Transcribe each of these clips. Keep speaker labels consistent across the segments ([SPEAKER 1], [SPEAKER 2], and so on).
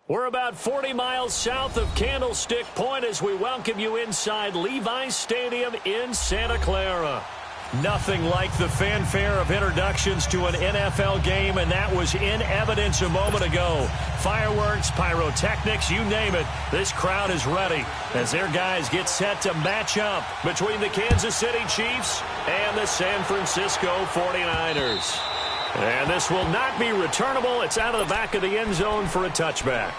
[SPEAKER 1] We're about 40 miles south of Candlestick Point as we welcome you inside Levi's Stadium in Santa Clara. Nothing like the fanfare of introductions to an NFL game, and that was in evidence a moment ago. Fireworks, pyrotechnics, you name it. This crowd is ready as their guys get set to match up between the Kansas City Chiefs and the San Francisco 49ers. And this will not be returnable. It's out of the back of the end zone for a touchback.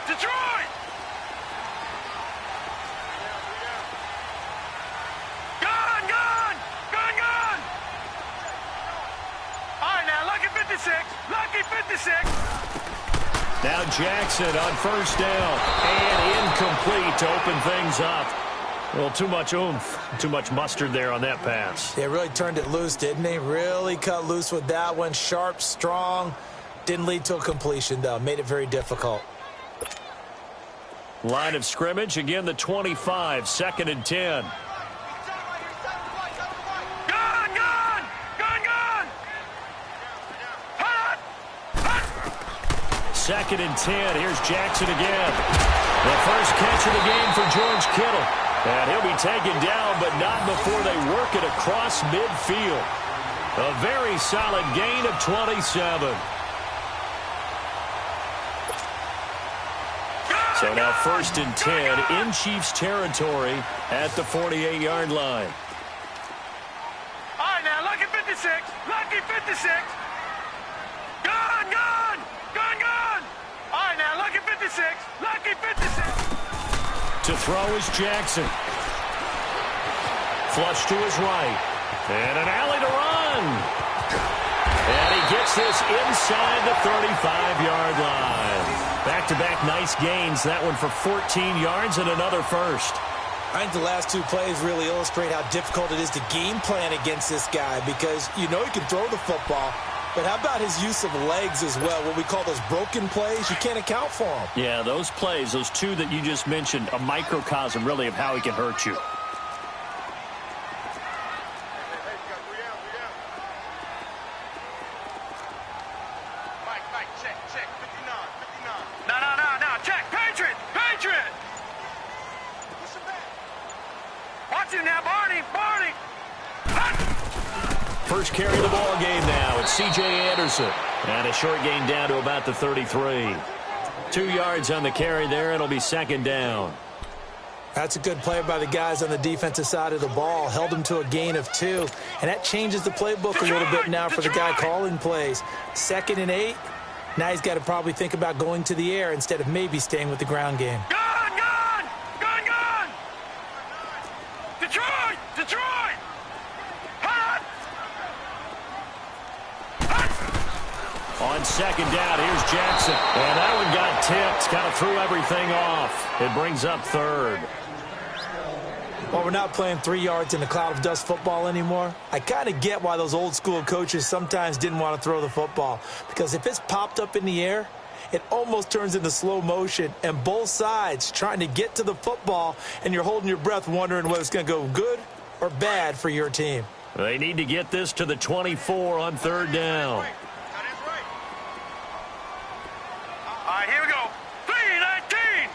[SPEAKER 2] Detroit! Gone! All right, now, lucky 56.
[SPEAKER 1] Now Jackson on first down, and incomplete to open things up. Well, too much oomph, too much mustard there on that pass.
[SPEAKER 3] They really turned it loose, didn't they? Really cut loose with that one. Sharp, strong. Didn't lead to a completion, though. Made it very difficult.
[SPEAKER 1] Line of scrimmage, again the 25, 2nd and 10. Second and 10. Here's Jackson again. The first catch of the game for George Kittle. And he'll be taken down, but not before they work it across midfield. A very solid gain of 27. So now 1st and 10 in Chiefs territory at the 48-yard line.
[SPEAKER 2] All right, now, lucky 56. Gone! All right, now, lucky 56.
[SPEAKER 1] To throw is Jackson. Flush to his right. And an alley to run. And he gets this inside the 35-yard line. Back-to-back nice gains. That one for 14 yards and another first.
[SPEAKER 3] I think the last two plays really illustrate how difficult it is to game plan against this guy because you know he can throw the football, but how about his use of legs as well? What we call those broken plays, you can't account for them.
[SPEAKER 1] Yeah, those plays, those two that you just mentioned, a microcosm really of how he can hurt you. First carry of the ball game now. It's C.J. Anderson. And a short gain down to about the 33. 2 yards on the carry there. It'll be 2nd down.
[SPEAKER 3] That's a good play by the guys on the defensive side of the ball. Held them to a gain of 2. And that changes the playbook a little bit now for the guy calling plays. 2nd and 8. Now he's got to probably think about going to the air instead of maybe staying with the ground game.
[SPEAKER 2] Gone! Detroit!
[SPEAKER 1] On 2nd down, here's Jackson. And that one got tipped. Kind of threw everything off. It brings up 3rd.
[SPEAKER 3] Well, we're not playing 3 yards in a cloud of dust football anymore. I kind of get why those old school coaches sometimes didn't want to throw the football. Because if it's popped up in the air, it almost turns into slow motion. And both sides trying to get to the football, and you're holding your breath wondering whether it's going to go good or bad for your team.
[SPEAKER 1] They need to get this to the 24 on 3rd down.
[SPEAKER 2] All right, here we go. 3-19.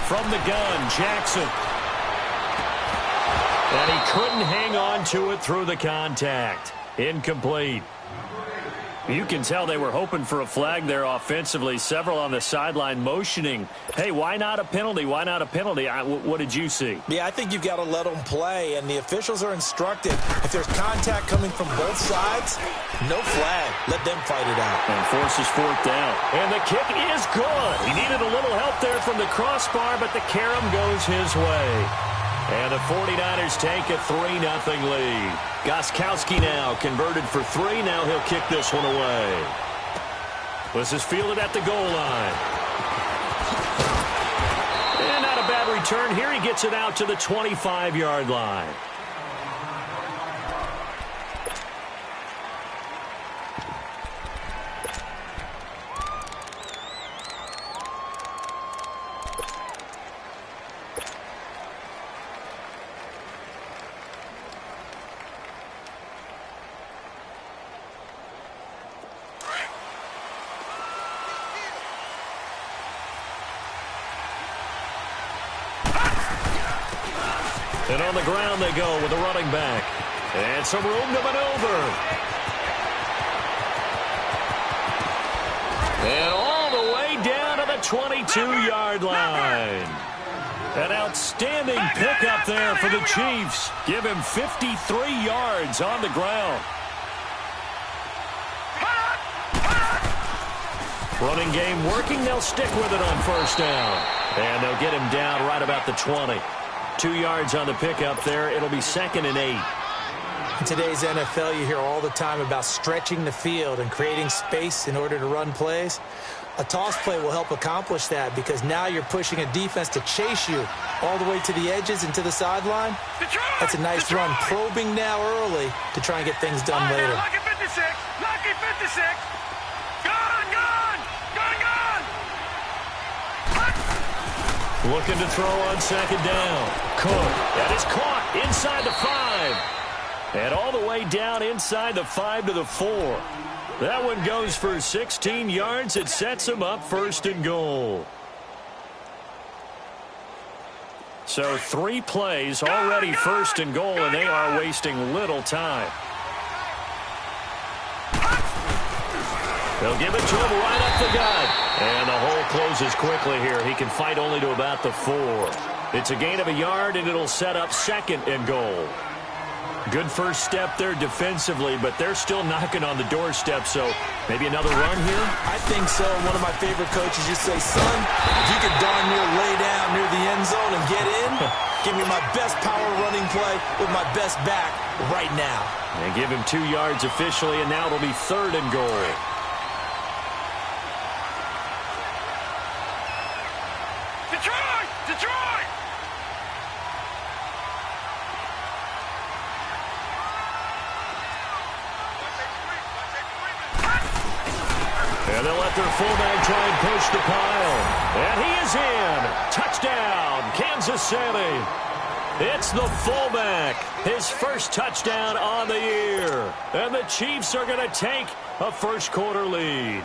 [SPEAKER 1] From the gun, Jackson. And he couldn't hang on to it through the contact. Incomplete. You can tell they were hoping for a flag there offensively. Several on the sideline motioning. Hey, why not a penalty? Why not a penalty? What did you see?
[SPEAKER 3] Yeah, I think you've got to let them play, and the officials are instructed. If there's contact coming from both sides, no flag. Let them fight it out.
[SPEAKER 1] And forces 4th down. And the kick is good. He needed a little help there from the crossbar, but the carom goes his way. And the 49ers take a 3-0 lead. Gostkowski now converted for 3. Now he'll kick this one away. This is fielded at the goal line. And not a bad return here. He gets it out to the 25-yard line. And on the ground they go with a running back. And some room to maneuver. And all the way down to the 22-yard line. An outstanding pickup there for the Chiefs. Give him 53 yards on the ground. Running game working. They'll stick with it on first down. And they'll get him down right about the 20. 2 yards on the pickup there. It'll be 2nd and 8.
[SPEAKER 3] In today's NFL, you hear all the time about stretching the field and creating space in order to run plays. A toss play will help accomplish that because now you're pushing a defense to chase you all the way to the edges and to the sideline. That's a nice run, probing now early to try and get things done later.
[SPEAKER 2] Lucky 56! Lucky 56! Gone! Gone! Gone! Gone!
[SPEAKER 1] Looking to throw on 2nd down. Cook. That is caught inside the 5. And all the way down inside the 5 to the 4. That one goes for 16 yards. It sets him up 1st and goal. So 3 plays already 1st and goal, and they are wasting little time. They'll give it to him right up the gut. And the hole closes quickly here. He can fight only to about the 4. It's a gain of a yard, and it'll set up 2nd and goal. Good first step there defensively, but they're still knocking on the doorstep, so maybe another run here?
[SPEAKER 3] I think so. One of my favorite coaches used to say, son, if you could darn near lay down near the end zone and get in, give me my best power running play with my best back right now.
[SPEAKER 1] And give him 2 yards officially, and now it'll be 3rd and goal.
[SPEAKER 2] Detroit! Detroit!
[SPEAKER 1] And they'll let their fullback try and push the pile. And he is in. Touchdown, Kansas City. It's the fullback. His first touchdown on the year. And the Chiefs are going to take a first-quarter lead.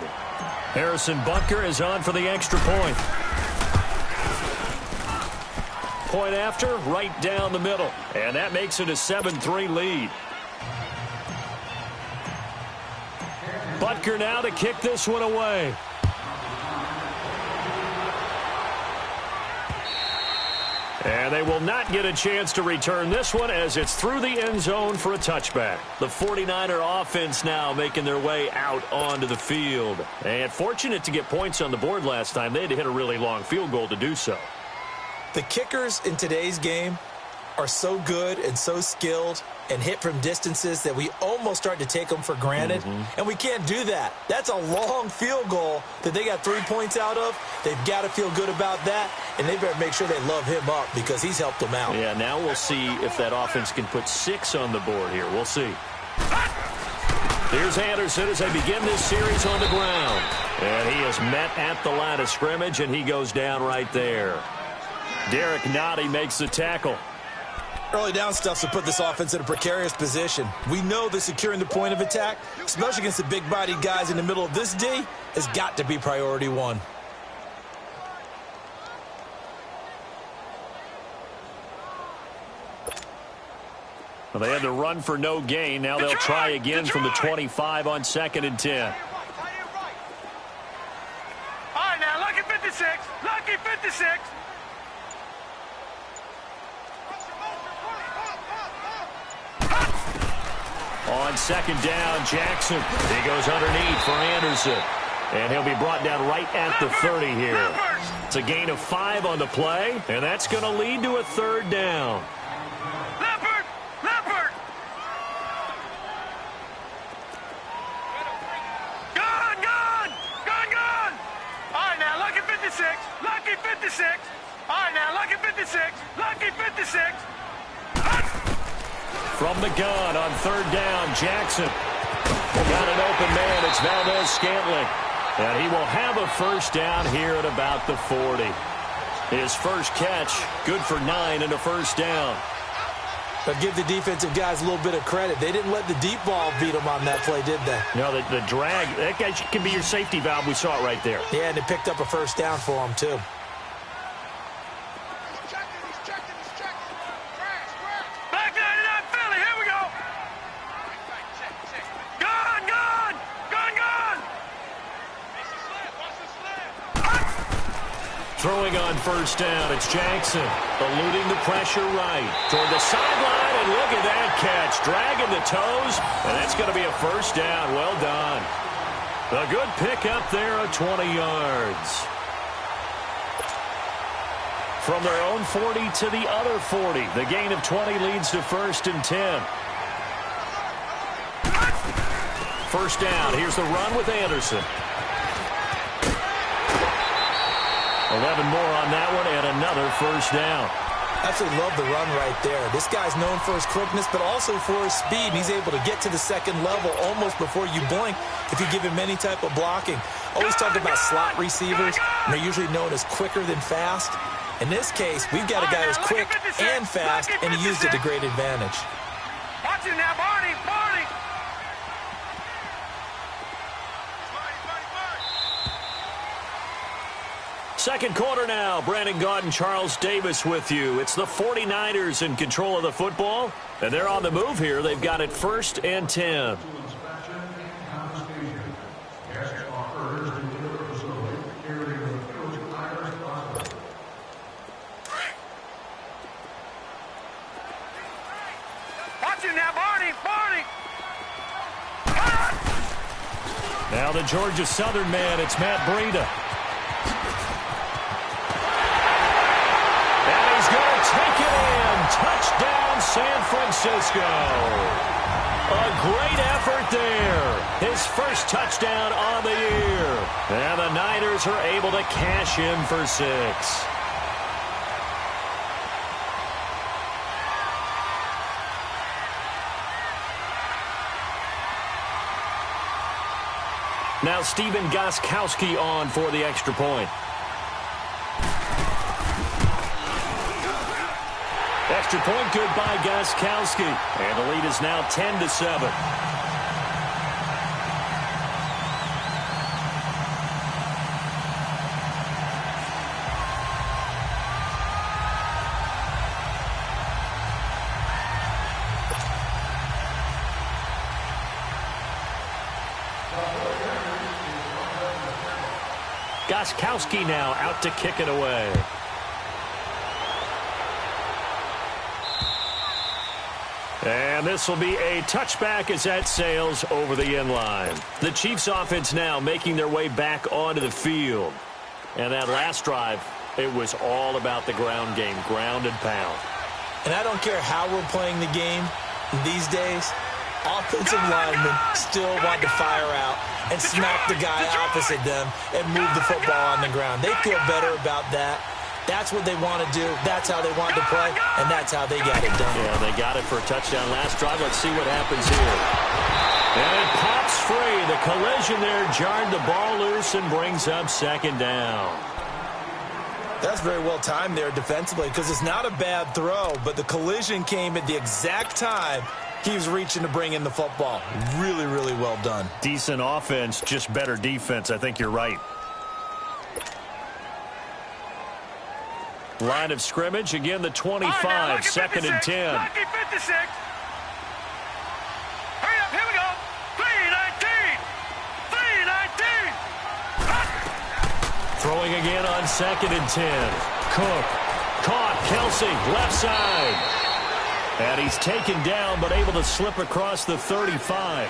[SPEAKER 1] Harrison Butker is on for the extra point. Point after, right down the middle. And that makes it a 7-3 lead. Butker now to kick this one away. And they will not get a chance to return this one as it's through the end zone for a touchback. The 49er offense now making their way out onto the field. And fortunate to get points on the board last time. They had to hit a really long field goal to do so.
[SPEAKER 3] The kickers in today's game are so good and so skilled and hit from distances that we almost start to take them for granted. And we can't do that. That's a long field goal that they got 3 points out of. They've got to feel good about that, and they better make sure they love him up because he's helped them out.
[SPEAKER 1] Yeah, now we'll see if that offense can put 6 on the board here. We'll see. Here's Anderson as they begin this series on the ground. And he is met at the line of scrimmage, and he goes down right there. Derek Nottie makes the tackle.
[SPEAKER 3] Early down stuff to put this offense in a precarious position. We know that securing the point of attack, especially against the big-bodied guys in the middle of this D, has got to be priority one.
[SPEAKER 1] Well, they had to run for no gain. Now they'll try again from the 25 on 2nd and 10.
[SPEAKER 2] All right, now, lucky 56. Lucky 56.
[SPEAKER 1] On 2nd down, Jackson. He goes underneath for Anderson. And he'll be brought down right at the 30 here. It's a gain of 5 on the play, and that's going to lead to a 3rd down.
[SPEAKER 2] Leopard! Leopard! Gone! Gone! Gone! 56. Lucky 56. All right, now, lucky 56. Lucky 56.
[SPEAKER 1] From the gun on third down, Jackson. Got an open man. It's Valdez-Scantling. And he will have a first down here at about the 40. His first catch, good for 9 and a first down.
[SPEAKER 3] But give the defensive guys a little bit of credit. They didn't let the deep ball beat them on that play, did they?
[SPEAKER 1] No, the drag, that guy can be your safety valve. We saw it right there.
[SPEAKER 3] Yeah, and they picked up a first down for him, too.
[SPEAKER 2] Back 99 Philly, here we go. Gone, gone, gone, gone.
[SPEAKER 1] Throwing on first down, it's Jackson. Eluding the pressure right. Toward the sideline, and look at that catch. Dragging the toes, and that's going to be a first down. Well done. A good pick up there at 20 yards. From their own 40 to the other 40. The gain of 20 leads to first and 10. First down. Here's the run with Anderson. 11 more on that one, and another first down.
[SPEAKER 3] Absolutely love the run right there. This guy's known for his quickness, but also for his speed. And he's able to get to the second level almost before you blink if you give him any type of blocking. Always talk about slot receivers, and they're usually known as quicker than fast. In this case, we've got a guy who's quick and fast, and he used it to great advantage.
[SPEAKER 2] Watch it now, Barney, Barney.
[SPEAKER 1] Second quarter now. Brandon Gaudin and Charles Davis with you. It's the 49ers in control of the football, and they're on the move here. They've got it first and 10.
[SPEAKER 2] Watch it now, Barney, Barney.
[SPEAKER 1] Now the Georgia Southern man, it's Matt Breida. Take it in. Touchdown, San Francisco. A great effort there. His first touchdown on the year. And the Niners are able to cash in for 6. Now Stephen Gostkowski on for the extra point. Extra point good by Gostkowski. And the lead is now 10-7. Gostkowski now out to kick it away. And this will be a touchback as that sails over the end line. The Chiefs offense now making their way back onto the field. And that last drive, it was all about the ground game, ground and pound.
[SPEAKER 3] And I don't care how we're playing the game these days, offensive linemen still want to fire out and smack the guy opposite them and move the football on the ground. They feel better about that. That's what they want to do. That's how they want to play, and that's how they got it done.
[SPEAKER 1] Yeah, they got it for a touchdown last drive. Let's see what happens here. And it pops free. The collision there jarred the ball loose and brings up second down.
[SPEAKER 3] That's very well timed there defensively because it's not a bad throw, but the collision came at the exact time he was reaching to bring in the football. Really, really well done.
[SPEAKER 1] Decent offense, just better defense. I think you're right. Line of scrimmage, again, the 25,
[SPEAKER 2] right,
[SPEAKER 1] second and 10.
[SPEAKER 2] Lucky 56. Hurry up, here we go. 319. 319.
[SPEAKER 1] Throwing again on second and 10. Cook, caught, Kelsey, left side. And he's taken down, but able to slip across the 35.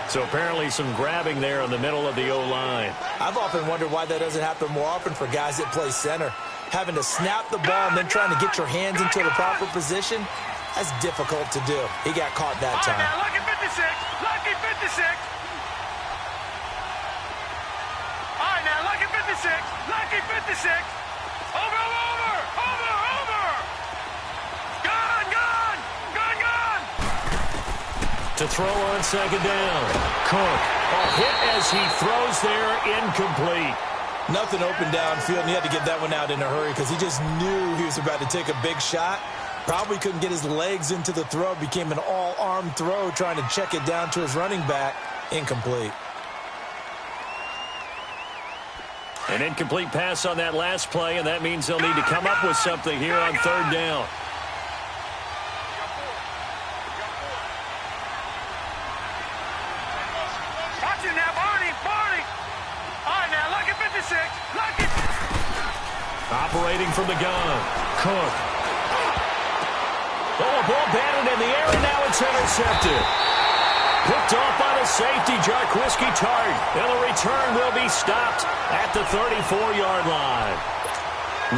[SPEAKER 1] So apparently some grabbing there in the middle of the O-line.
[SPEAKER 3] I've often wondered why that doesn't happen more often for guys that play center. Having to snap the ball and then trying to get your hands into the proper position, that's difficult to do. He got caught that time.
[SPEAKER 2] All right, now, lucky 56. Lucky 56. All right, now, lucky 56. 56. Lucky 56. Over. Gone.
[SPEAKER 1] To throw on second down. Cook. A hit as he throws there, incomplete.
[SPEAKER 3] Nothing open downfield, and he had to get that one out in a hurry because he just knew he was about to take a big shot. Probably couldn't get his legs into the throw. Became an all-arm throw trying to check it down to his running back. Incomplete.
[SPEAKER 1] An incomplete pass on that last play, and that means they'll need to come up with something here on third down.
[SPEAKER 2] Watch it now, Barney. All right, now, Lucky 56. Lucky.
[SPEAKER 1] Operating from the gun. Cook. Oh, a ball batted in the air, and now it's intercepted. Picked off by the safety, Jarquiski Tart. And the return will be stopped at the 34-yard line.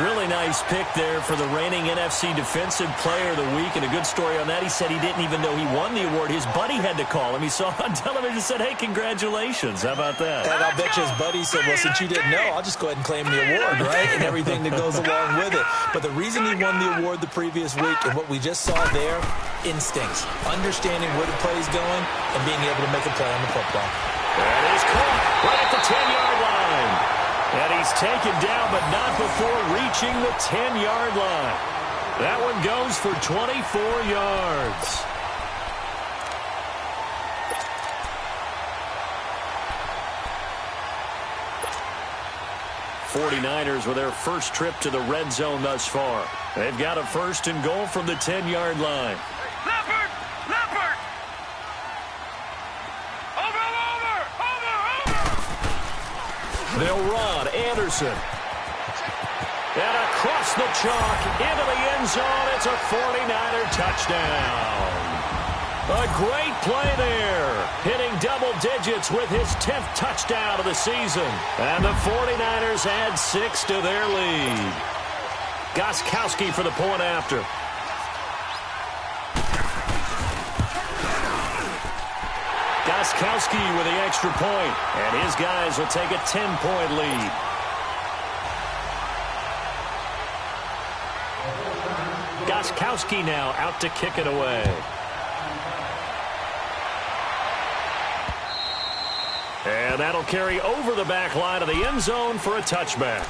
[SPEAKER 1] Really nice pick there for the reigning NFC Defensive Player of the Week. And a good story on that. He said he didn't even know he won the award. His buddy had to call him. He saw on television and said, hey, congratulations. How about that?
[SPEAKER 3] And I'll bet you his buddy said, well, since you didn't know, I'll just go ahead and claim the award, right? And everything that goes along with it. But the reason he won the award the previous week and what we just saw there, instincts, understanding where the play is going and being able to make a play on the football.
[SPEAKER 1] That is caught right at the 10-yard line. And he's taken down, but not before reaching the 10-yard line. That one goes for 24 yards. '49ers with their first trip to the red zone thus far. They've got a first and goal from the 10-yard line.
[SPEAKER 2] Leopard.
[SPEAKER 1] They'll run. Anderson. And across the chalk into the end zone. It's a 49er touchdown. A great play there. Hitting double digits with his 10th touchdown of the season. And the 49ers add 6 to their lead. Gostkowski for the point after. Gostkowski with the extra point, and his guys will take a 10-point lead. Gostkowski now out to kick it away. And that'll carry over the back line of the end zone for a touchback.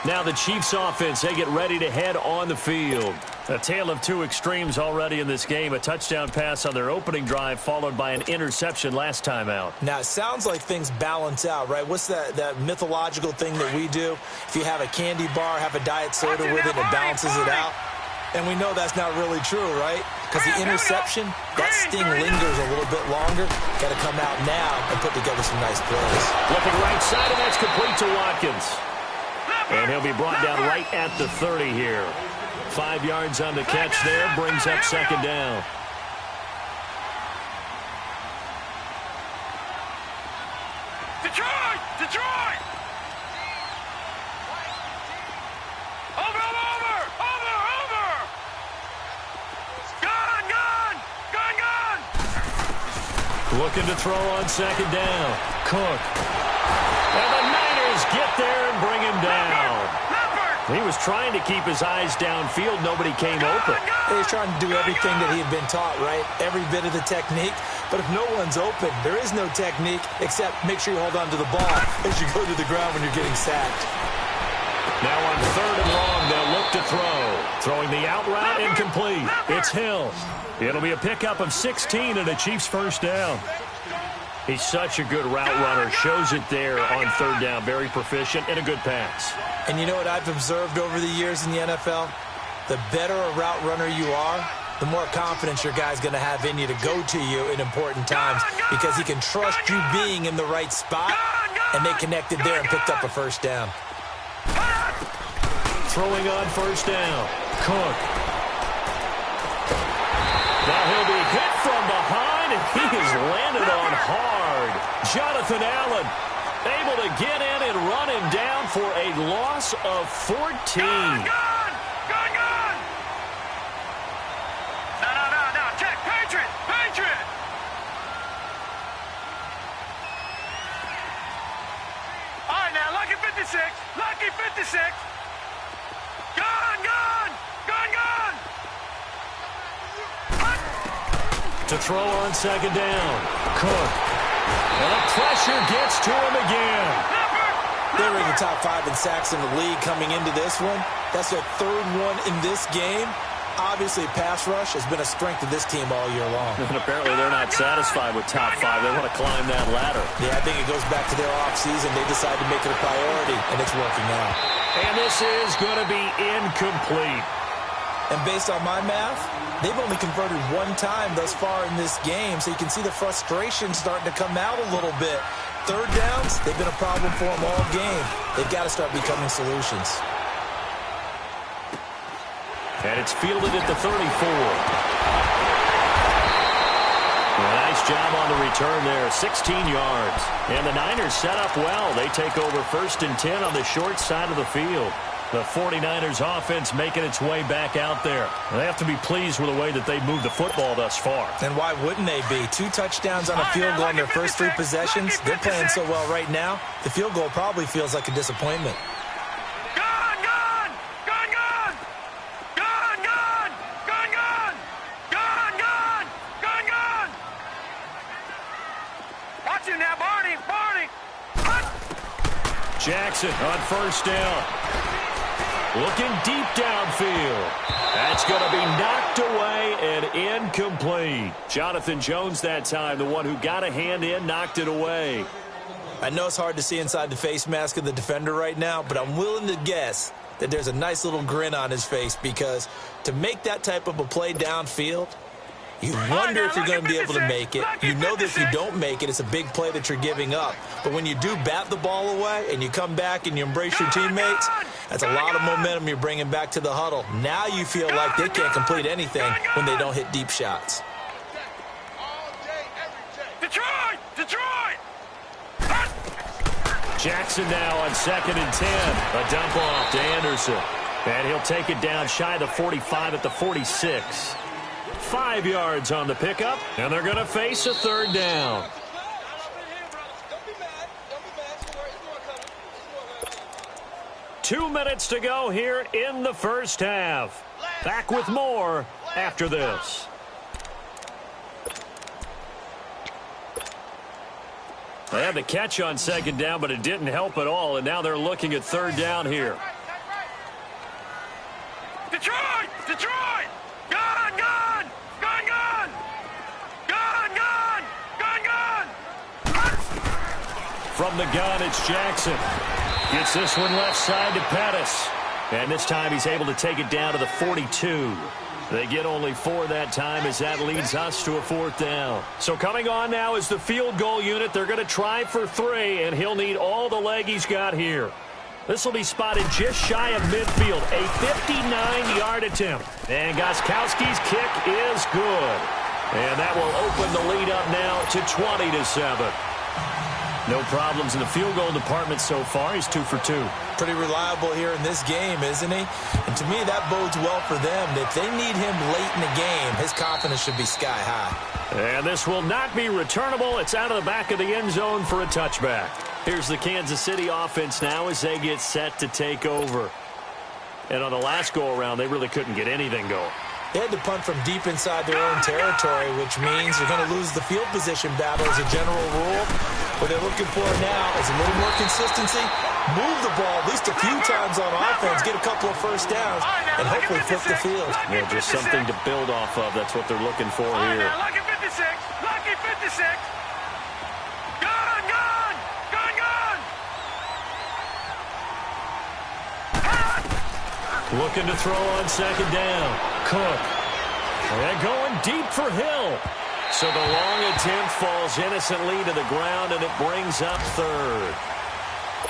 [SPEAKER 1] Now the Chiefs offense, they get ready to head on the field. A tale of two extremes already in this game. A touchdown pass on their opening drive followed by an interception last time out.
[SPEAKER 3] Now, it sounds like things balance out, right? What's that mythological thing that we do? If you have a candy bar, have a diet soda with it, it balances it out. And we know that's not really true, right? Because the interception, that sting lingers a little bit longer. Got to come out now and put together some nice plays.
[SPEAKER 1] Looking right side, and that's complete to Watkins. And he'll be brought down right at the 30 here. 5 yards on the catch there, brings up second down.
[SPEAKER 2] Detroit! Over! Gone!
[SPEAKER 1] Looking to throw on second down. Cook. And the Niners get there and bring him down. He was trying to keep his eyes downfield. Nobody came open.
[SPEAKER 3] He was trying to do everything that he had been taught, right? Every bit of the technique. But if no one's open, there is no technique except make sure you hold on to the ball as you go to the ground when you're getting sacked.
[SPEAKER 1] Now on third and long, they'll look to throw. Throwing the out route incomplete. It's Hill. It'll be a pickup of 16 and a Chiefs first down. He's such a good route runner. Shows it there on third down. Very proficient and a good pass.
[SPEAKER 3] And you know what I've observed over the years in the NFL? The better a route runner you are, the more confidence your guy's going to have in you to go to you in important times because he can trust you being in the right spot, and they connected there and picked up a first down.
[SPEAKER 1] Throwing on first down. Cook. Now he'll be hit from behind, and he is landed on hard. Jonathan Allen able to get in and run him down for a loss of 14.
[SPEAKER 2] Gone! No. Check. Patriot! All right, now, Lucky 56.
[SPEAKER 1] To throw on second down. Cook. And the pressure gets to him again.
[SPEAKER 3] They were in the top 5 in sacks in the league coming into this one. That's their third one in this game. Obviously, pass rush has been a strength of this team all year long.
[SPEAKER 1] And apparently they're not satisfied with top 5. They want to climb that ladder.
[SPEAKER 3] Yeah, I think it goes back to their offseason. They decided to make it a priority, and it's working out.
[SPEAKER 1] And this is going to be incomplete.
[SPEAKER 3] And based on my math, they've only converted one time thus far in this game, so you can see the frustration starting to come out a little bit. Third downs, they've been a problem for them all game. They've got to start becoming solutions.
[SPEAKER 1] And it's fielded at the 34. Nice job on the return there, 16 yards. And the Niners set up well. They take over 1st and 10 on the short side of the field. The 49ers offense making its way back out there. They have to be pleased with the way that they moved the football thus far.
[SPEAKER 3] And why wouldn't they be? 2 touchdowns on a field goal in their first 3 possessions. They're playing so well right now, the field goal probably feels like a disappointment.
[SPEAKER 1] Jackson on 1st down. Looking deep downfield. That's going to be knocked away and incomplete. Jonathan Jones that time, the one who got a hand in, knocked it away.
[SPEAKER 3] I know it's hard to see inside the face mask of the defender right now, but I'm willing to guess that there's a nice little grin on his face because to make that type of a play downfield, you wonder if you're going to be able to make it. You know that if you don't make it, it's a big play that you're giving up. But when you do bat the ball away and you come back and you embrace your teammates, that's a lot of momentum you're bringing back to the huddle. Now you feel like they can't complete anything when they don't hit deep shots.
[SPEAKER 2] Detroit!
[SPEAKER 1] Jackson now on 2nd and 10. A dump off to Anderson. And he'll take it down shy of the 45 at the 46. 5 yards on the pickup, and they're going to face a 3rd down. Two minutes to go here in the first half. Back with more after this. They had the catch on 2nd down, but it didn't help at all, and now they're looking at 3rd down here.
[SPEAKER 2] Detroit!
[SPEAKER 1] From the gun, it's Jackson. Gets this one left side to Pettis. And this time he's able to take it down to the 42. They get only 4 that time as that leads us to a 4th down. So coming on now is the field goal unit. They're going to try for 3, and he'll need all the leg he's got here. This will be spotted just shy of midfield. A 59-yard attempt. And Gostkowski's kick is good. And that will open the lead up now to 20-7. No problems in the field goal department so far. He's 2 for 2.
[SPEAKER 3] Pretty reliable here in this game, isn't he? And to me, that bodes well for them. If they need him late in the game, his confidence should be sky high.
[SPEAKER 1] And this will not be returnable. It's out of the back of the end zone for a touchback. Here's the Kansas City offense now as they get set to take over. And on the last go-around, they really couldn't get anything going.
[SPEAKER 3] They had to punt from deep inside their own territory, which means they're going to lose the field position battle as a general rule. What they're looking for now is a little more consistency, move the ball at least a few times on offense, get a couple of first downs, and hopefully flip the field.
[SPEAKER 1] Yeah, just something to build off of. That's what they're looking for here.
[SPEAKER 2] Lucky 56! Lucky 56!
[SPEAKER 1] Looking to throw on 2nd down. Cook. And going deep for Hill. So the long attempt falls innocently to the ground, and it brings up 3rd.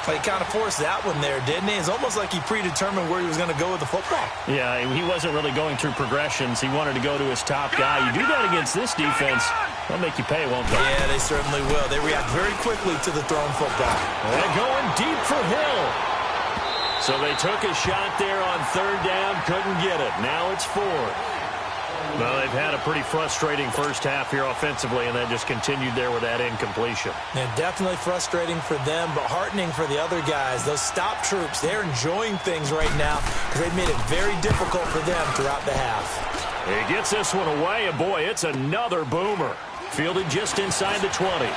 [SPEAKER 3] He kind of forced that one there, didn't he? It's almost like he predetermined where he was going to go with the football.
[SPEAKER 1] Yeah, he wasn't really going through progressions. He wanted to go to his top guy. You do that against this defense, they'll make you pay, won't they?
[SPEAKER 3] Yeah, they certainly will. They react very quickly to the thrown football.
[SPEAKER 1] And going deep for Hill. So they took a shot there on 3rd down, couldn't get it. Now it's 4th. Well, they've had a pretty frustrating first half here offensively, and then just continued there with that incompletion.
[SPEAKER 3] And definitely frustrating for them, but heartening for the other guys. Those stop troops, they're enjoying things right now because they've made it very difficult for them throughout the half.
[SPEAKER 1] He gets this one away, and boy, it's another boomer. Fielded just inside the 20.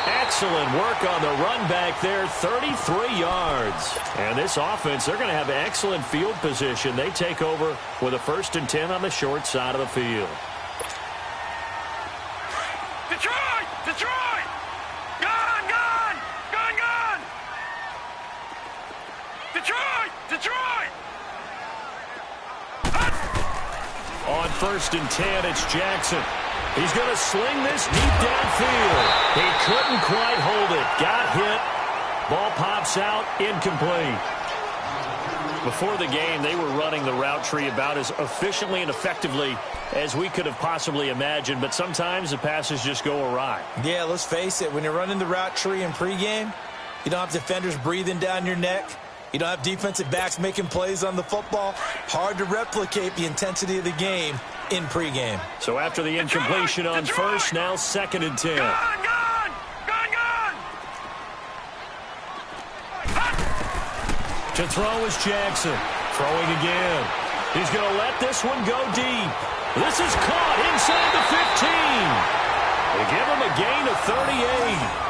[SPEAKER 1] Excellent work on the run back there, 33 yards. And this offense, they're going to have excellent field position. They take over with a 1st and 10 on the short side of the field.
[SPEAKER 2] Detroit! Detroit! Gone! Gone! Gone! Gone! Detroit! Detroit!
[SPEAKER 1] On 1st and 10, it's Jackson. He's going to sling this deep downfield. He couldn't quite hold it. Got hit. Ball pops out, incomplete. Before the game, they were running the route tree about as efficiently and effectively as we could have possibly imagined, but sometimes the passes just go awry.
[SPEAKER 3] Yeah, let's face it. When you're running the route tree in pregame, you don't have defenders breathing down your neck. You don't have defensive backs making plays on the football. Hard to replicate the intensity of the game in pregame.
[SPEAKER 1] So after the incompletion on first, now 2nd and 10.
[SPEAKER 2] Gone! Gone! Gone! Gone!
[SPEAKER 1] To throw is Jackson. Throwing again. He's going to let this one go deep. This is caught inside the 15. They give him a gain of 38.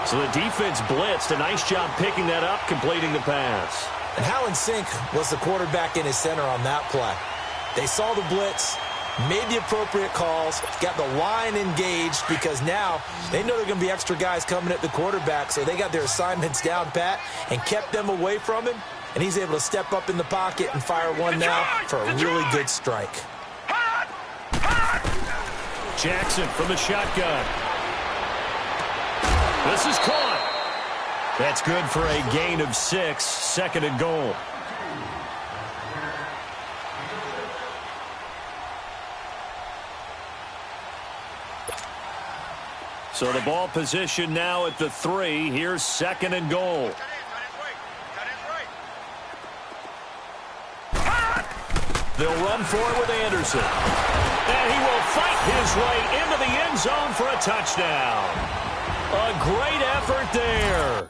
[SPEAKER 1] So the defense blitzed. A nice job picking that up, completing the pass.
[SPEAKER 3] And how in sync was the quarterback in his center on that play? They saw the blitz, made the appropriate calls, got the line engaged because now they know there are going to be extra guys coming at the quarterback, so they got their assignments down pat and kept them away from him, and he's able to step up in the pocket and fire one now for a really good strike.
[SPEAKER 1] Jackson from the shotgun. This is caught. That's good for a gain of 6, 2nd and goal. So the ball position now at the 3. Here's 2nd and goal. They'll run for it with Anderson. And he will fight his way into the end zone for a touchdown. A great effort there.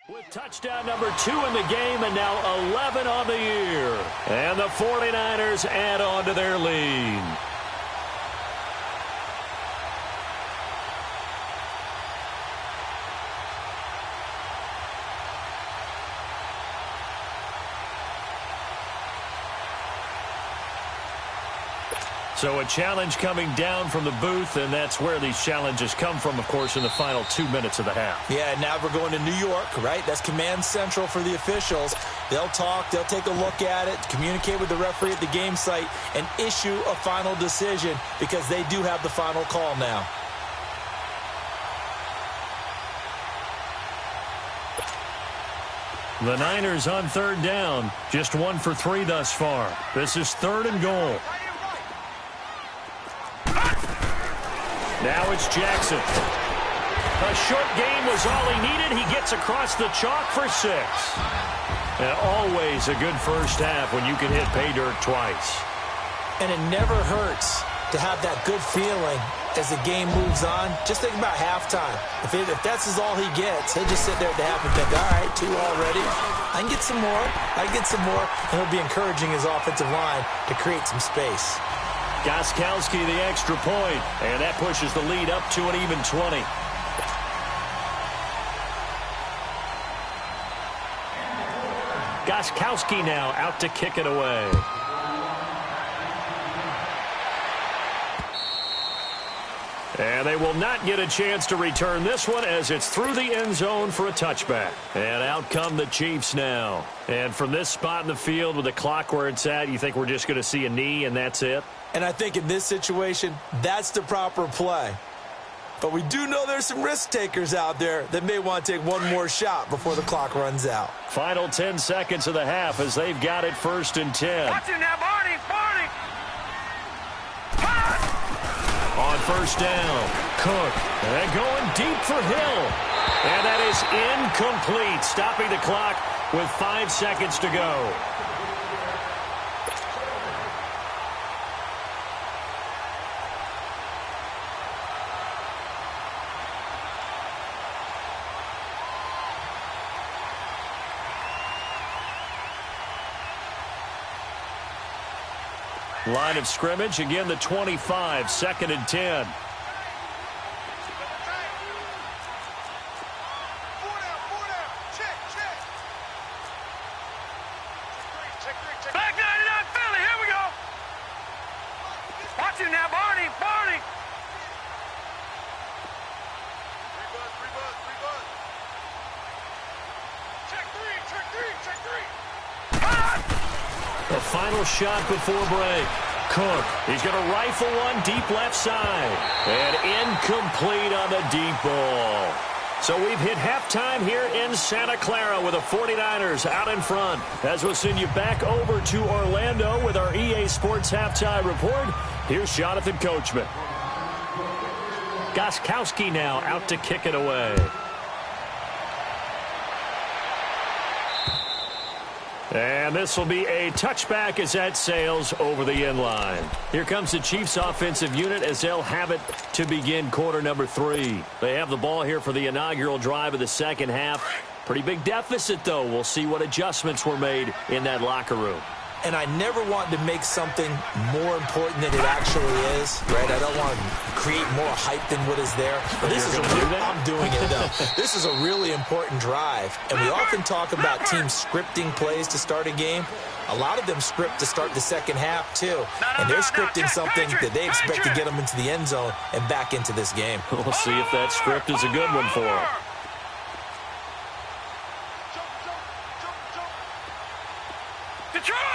[SPEAKER 1] With touchdown number 2 in the game and now 11 on the year. And the 49ers add on to their lead. So a challenge coming down from the booth, and that's where these challenges come from, of course, in the final 2 minutes of the half.
[SPEAKER 3] Yeah, now we're going to New York, right? That's command central for the officials. They'll talk, they'll take a look at it, communicate with the referee at the game site, and issue a final decision because they do have the final call now.
[SPEAKER 1] The Niners on third down. Just 1 for 3 thus far. This is 3rd and goal. Now it's Jackson. A short game was all he needed. He gets across the chalk for 6. And always a good first half when you can hit pay dirt twice.
[SPEAKER 3] And it never hurts to have that good feeling as the game moves on. Just think about halftime. If that's all he gets, he'll just sit there at the half and think, all right, 2 already. I can get some more. I can get some more. And he'll be encouraging his offensive line to create some space.
[SPEAKER 1] Gostkowski the extra point, and that pushes the lead up to an even 20. Gostkowski now out to kick it away. And they will not get a chance to return this one as it's through the end zone for a touchback. And out come the Chiefs now. And from this spot in the field with the clock where it's at, you think we're just going to see a knee and that's it?
[SPEAKER 3] And I think in this situation, that's the proper play. But we do know there's some risk takers out there that may want to take one more shot before the clock runs out.
[SPEAKER 1] Final 10 seconds of the half as they've got it 1st and 10.
[SPEAKER 2] Watch it now, Barney.
[SPEAKER 1] On 1st down, Cook. And going deep for Hill. And that is incomplete, stopping the clock with 5 seconds to go. Line of scrimmage, again the 25, 2nd and 10.
[SPEAKER 2] Back 99 Philly, here we go. Watch it now, Barney. Check three.
[SPEAKER 1] The final shot before break. Cook, he's going to rifle one deep left side. And incomplete on the deep ball. So we've hit halftime here in Santa Clara with the 49ers out in front. As we'll send you back over to Orlando with our EA Sports Halftime Report, here's Jonathan Coachman. Gostkowski now out to kick it away. And this will be a touchback as that sails over the end line. Here comes the Chiefs offensive unit as they'll have it to begin quarter number 3. They have the ball here for the inaugural drive of the second half. Pretty big deficit, though. We'll see what adjustments were made in that locker room.
[SPEAKER 3] And I never want to make something more important than it actually is, right? I don't want to create more hype than what is there. But this is I'm doing it, though. This is a really important drive. And we often talk about teams scripting plays to start a game. A lot of them script to start the second half, too. And they're scripting something that they expect to get them into the end zone and back into this game.
[SPEAKER 1] We'll see if that script is a good one for them.
[SPEAKER 2] Detroit!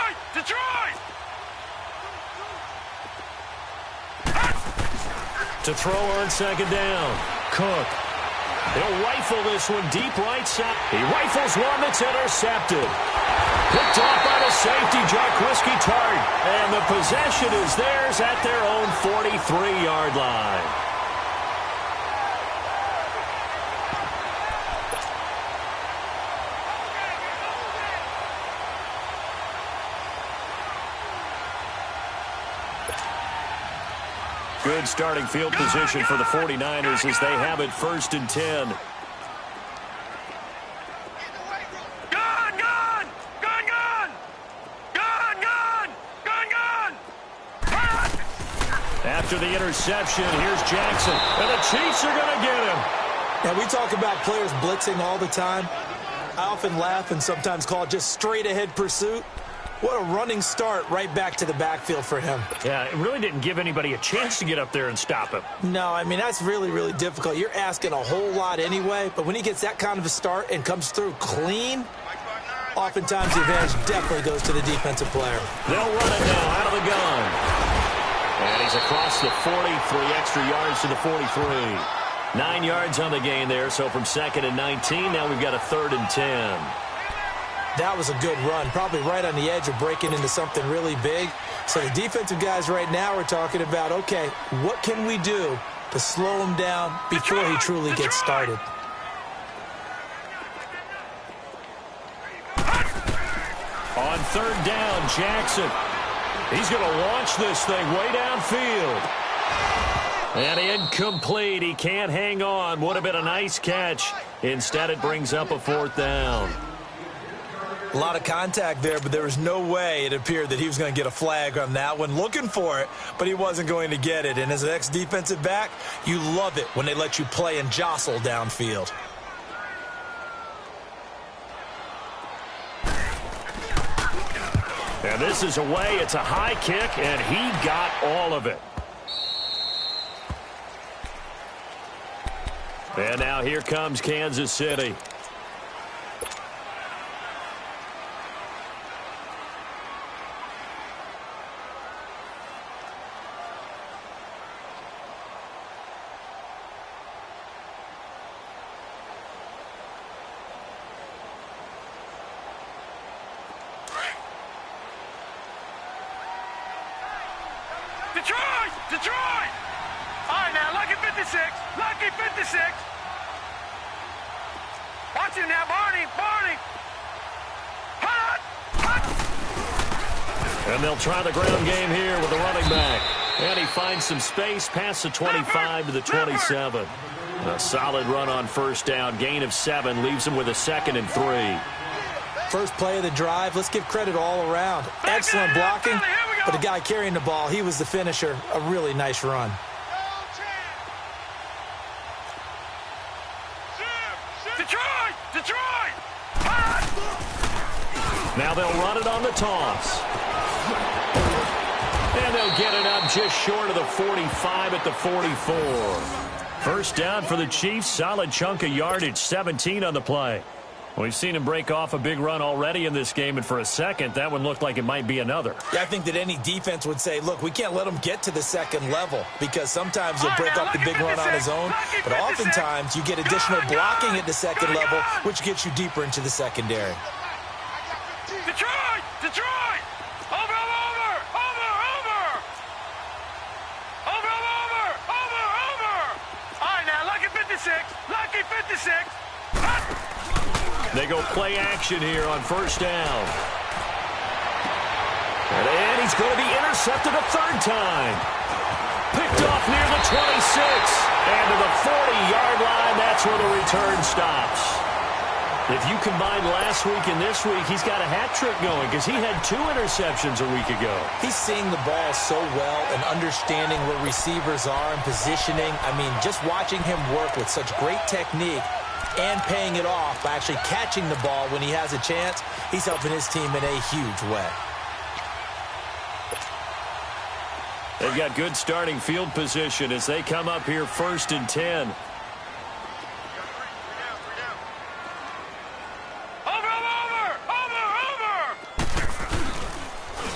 [SPEAKER 1] To throw on 2nd down. Cook. He'll rifle this one deep right side. He rifles one that's intercepted. Picked off by the safety, Jarquiski Tart. And the possession is theirs at their own 43-yard line. Good starting field position for the 49ers as they have it 1st and 10. After the interception, here's Jackson, and the Chiefs are going to get him.
[SPEAKER 3] Now, we talk about players blitzing all the time. I often laugh and sometimes call it just straight-ahead pursuit. What a running start right back to the backfield for him.
[SPEAKER 1] Yeah, it really didn't give anybody a chance to get up there and stop him.
[SPEAKER 3] No, I mean, that's really, really difficult. You're asking a whole lot anyway, but when he gets that kind of a start and comes through clean, oftentimes the advantage definitely goes to the defensive player.
[SPEAKER 1] They'll run it now out of the gun. And he's across the 40, 3 extra yards to the 43. 9 yards on the gain there, so from 2nd and 19, now we've got a 3rd and 10.
[SPEAKER 3] That was a good run, probably right on the edge of breaking into something really big. So the defensive guys right now are talking about, okay, what can we do to slow him down before he truly gets started?
[SPEAKER 1] On third down, Jackson. He's going to launch this thing way downfield. And incomplete. He can't hang on. Would have been a nice catch. Instead, it brings up a fourth down.
[SPEAKER 3] A lot of contact there, but there was no way it appeared that he was going to get a flag on that one. Looking for it, but he wasn't going to get it. And as an ex-defensive back, you love it when they let you play and jostle downfield.
[SPEAKER 1] And this is away. It's a high kick, and he got all of it. And now here comes Kansas City.
[SPEAKER 2] Detroit! Detroit! All right, now, lucky 56. Lucky 56. Watch him now, Barney. Barney. Hut! Hut!
[SPEAKER 1] And they'll try the ground game here with the running back. And he finds some space past the 25 to the 27. A solid run on first down. Gain of 7 leaves him with a 2nd and 3.
[SPEAKER 3] First play of the drive, let's give credit all around. Excellent blocking, but the guy carrying the ball, he was the finisher. A really nice run.
[SPEAKER 2] Detroit! Detroit!
[SPEAKER 1] Now they'll run it on the toss. And they'll get it up just short of the 45 at the 44. First down for the Chiefs. Solid chunk of yardage, 17 on the play. We've seen him break off a big run already in this game, and for a second, that one looked like it might be another.
[SPEAKER 3] Yeah, I think that any defense would say, look, we can't let him get to the second level because sometimes he'll break up the big run on his own, but oftentimes you get additional blocking at the second level, which gets you deeper into the secondary.
[SPEAKER 2] Detroit! Detroit! Over, over! Over, over! Over, over! Over, over! All right, now, lucky 56. Lucky 56.
[SPEAKER 1] They go play action here on first down. And he's going to be intercepted a third time. Picked off near the 26. And to the 40-yard line, that's where the return stops. If you combine last week and this week, he's got a hat trick going because he had 2 interceptions a week ago.
[SPEAKER 3] He's seeing the ball so well and understanding where receivers are and positioning. I mean, just watching him work with such great technique and paying it off by actually catching the ball when he has a chance, he's helping his team in a huge way.
[SPEAKER 1] They've got good starting field position as they come up here 1st and 10.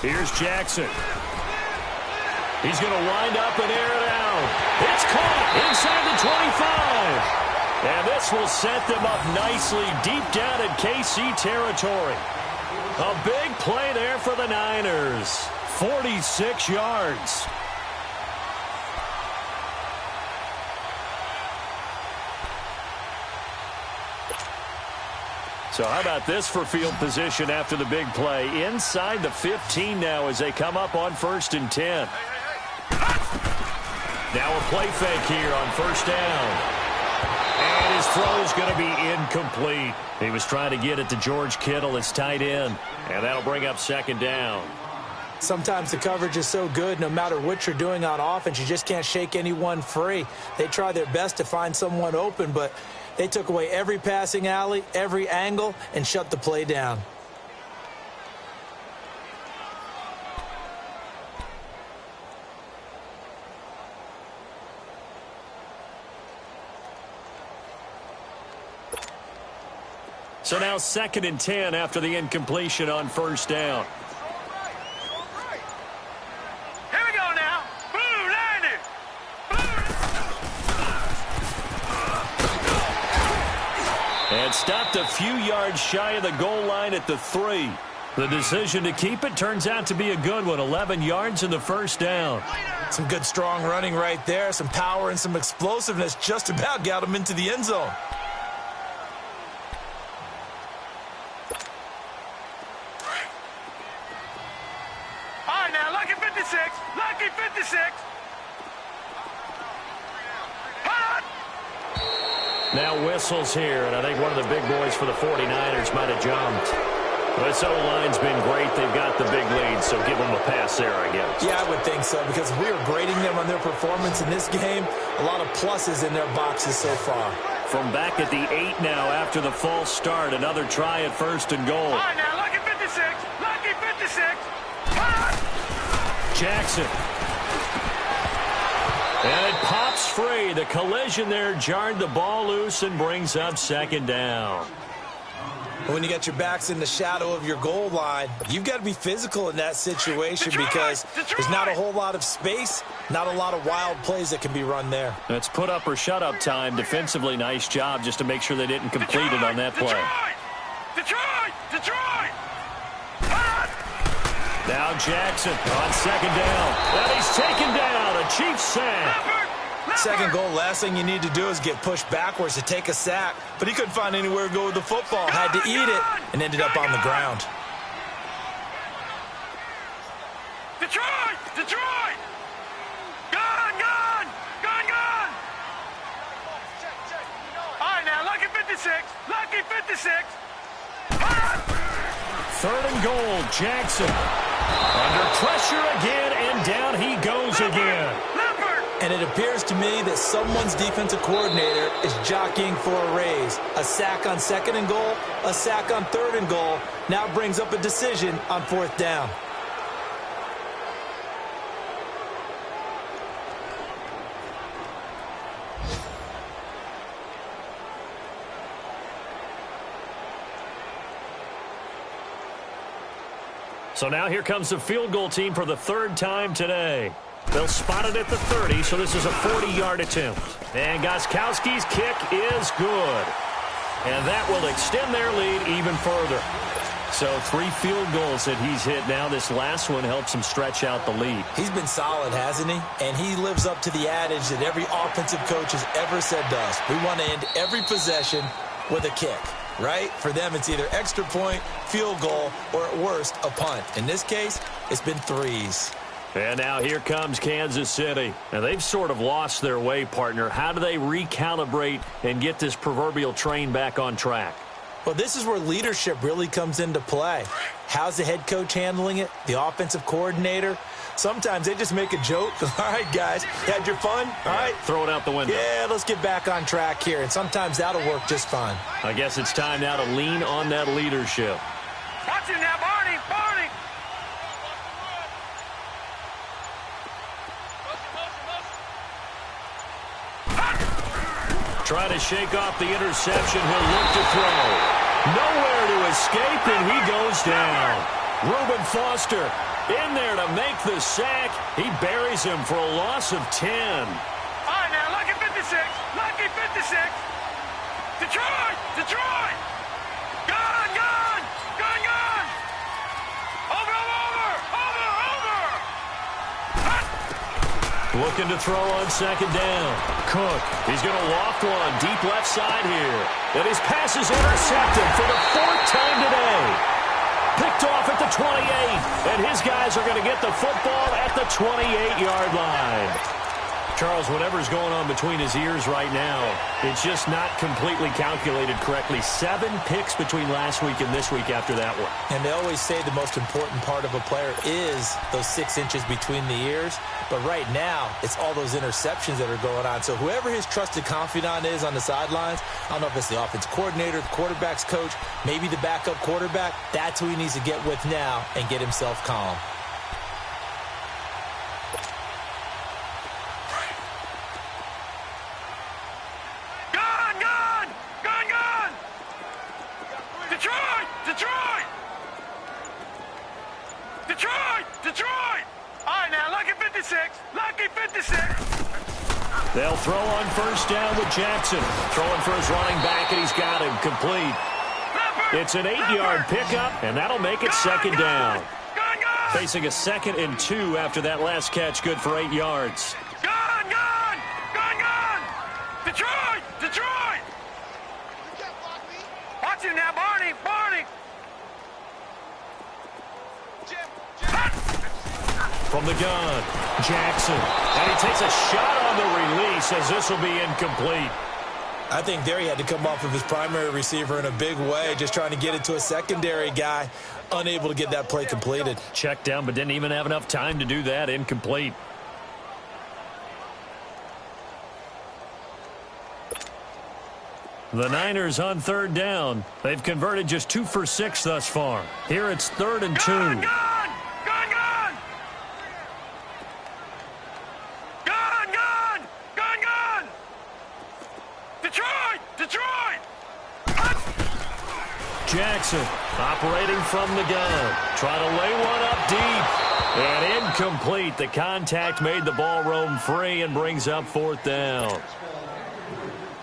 [SPEAKER 1] Here's Jackson. He's going to wind up and air it out. It's caught inside the 25. And this will set them up nicely deep down in KC territory. A big play there for the Niners. 46 yards. So how about this for field position after the big play? Inside the 15 now as they come up on 1st and 10. Now a play fake here on first down. And his throw's going to be incomplete. He was trying to get it to George Kittle, his tight end. And that'll bring up 2nd down.
[SPEAKER 3] Sometimes the coverage is so good, no matter what you're doing on offense, you just can't shake anyone free. They try their best to find someone open, but they took away every passing alley, every angle, and shut the play down.
[SPEAKER 1] So now 2nd and 10 after the incompletion on first down.
[SPEAKER 2] Here we go now. Boom, landed.
[SPEAKER 1] And stopped a few yards shy of the goal line at the 3. The decision to keep it turns out to be a good one. 11 yards and the first down.
[SPEAKER 3] Some good strong running right there. Some power and some explosiveness just about got him into the end zone.
[SPEAKER 2] All right, now, lucky 56. Lucky 56.
[SPEAKER 1] Now whistles here, and I think one of the big boys for the 49ers might have jumped. This O-line's been great. They've got the big lead, so give them a pass there, I guess.
[SPEAKER 3] Yeah, I would think so, because if we were grading them on their performance in this game, a lot of pluses in their boxes so far.
[SPEAKER 1] From back at the 8 now after the false start, another try at 1st and goal.
[SPEAKER 2] All right, now, lucky 56. Lucky 56.
[SPEAKER 1] Jackson. And it pops free. The collision there jarred the ball loose and brings up 2nd down.
[SPEAKER 3] When you get your backs in the shadow of your goal line, you've got to be physical in that situation because there's not a whole lot of space, not a lot of wild plays that can be run there.
[SPEAKER 1] That's put up or shut up time. Defensively, nice job just to make sure they didn't complete it on that play.
[SPEAKER 2] Detroit!
[SPEAKER 1] Now Jackson on 2nd down. And he's taken down. A Chiefs sack.
[SPEAKER 3] Second goal, last thing you need to do is get pushed backwards to take a sack. But he couldn't find anywhere to go with the football. Had to eat it and ended up on the ground.
[SPEAKER 2] Detroit! Gone! All right, now, lucky 56. Lucky 56.
[SPEAKER 1] 3rd and goal, Jackson. Under pressure again, and down he goes again.
[SPEAKER 3] And it appears to me that someone's defensive coordinator is jockeying for a raise. A sack on 2nd and goal, a sack on 3rd and goal, now brings up a decision on 4th down.
[SPEAKER 1] So now here comes the field goal team for the 3rd time today. They'll spot it at the 30, so this is a 40-yard attempt. And Gostkowski's kick is good. And that will extend their lead even further. So 3 field goals that he's hit now. This last one helps him stretch out the lead.
[SPEAKER 3] He's been solid, hasn't he? And he lives up to the adage that every offensive coach has ever said to us. We want to end every possession with a kick. Right? For them, it's either extra point, field goal, or at worst, a punt. In this case, it's been 3s.
[SPEAKER 1] And now here comes Kansas City. And they've sort of lost their way, partner. How do they recalibrate and get this proverbial train back on track?
[SPEAKER 3] Well, this is where leadership really comes into play. How's the head coach handling it? The offensive coordinator? Sometimes they just make a joke. All right, guys, you had your fun? All right.
[SPEAKER 1] Throw it out the window.
[SPEAKER 3] Yeah, let's get back on track here. And sometimes that'll work just fine.
[SPEAKER 1] I guess it's time now to lean on that leadership.
[SPEAKER 2] Watch it now, Barney!
[SPEAKER 1] Trying to shake off the interception. He'll look to throw. Nowhere to escape, and he goes down. Reuben Foster in there to make the sack. He buries him for a loss of 10.
[SPEAKER 2] All right, now, lucky 56. Lucky 56. Detroit! Gone! Over!
[SPEAKER 1] Looking to throw on 2nd down. Cook, he's going to loft one deep left side here. And his pass is intercepted for the 4th time today. Picked off at the 28. And his guys are going to get the football at the 28-yard line. Charles, whatever's going on between his ears right now, it's just not completely calculated correctly. 7 picks between last week and this week after that one.
[SPEAKER 3] And they always say the most important part of a player is those 6 inches between the ears. But right now, it's all those interceptions that are going on. So whoever his trusted confidant is on the sidelines, I don't know if it's the offense coordinator, the quarterback's coach, maybe the backup quarterback, that's who he needs to get with now and get himself calm.
[SPEAKER 2] Detroit! All right, now, lucky 56. Lucky 56.
[SPEAKER 1] They'll throw on first down with Jackson. Throwing for his running back, and he's got him complete. It's an 8-yard pickup, and that'll make it second down. Facing a 2nd and 2 after that last catch, good for 8 yards.
[SPEAKER 2] Detroit! Detroit! Watch him now, Barney! Barney!
[SPEAKER 1] From the gun, Jackson. And he takes a shot on the release as this will be incomplete.
[SPEAKER 3] I think there he had to come off of his primary receiver in a big way, just trying to get it to a secondary guy, unable to get that play completed.
[SPEAKER 1] Checked down, but didn't even have enough time to do that. Incomplete. The Niners on third down. They've converted just 2 for 6 thus far. Here it's 3rd and 2.
[SPEAKER 2] Gun! Gun! Detroit! Detroit!
[SPEAKER 1] Jackson operating from the gun. Trying to lay one up deep. And incomplete. The contact made the ball roam free and brings up 4th down.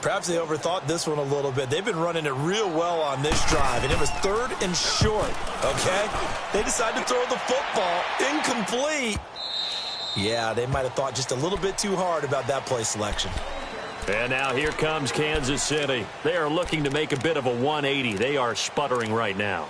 [SPEAKER 3] Perhaps they overthought this one a little bit. They've been running it real well on this drive, and it was 3rd and short, okay? They decided to throw the football. Incomplete. Yeah, they might have thought just a little bit too hard about that play selection.
[SPEAKER 1] And now here comes Kansas City. They are looking to make a bit of a 180. They are sputtering right now.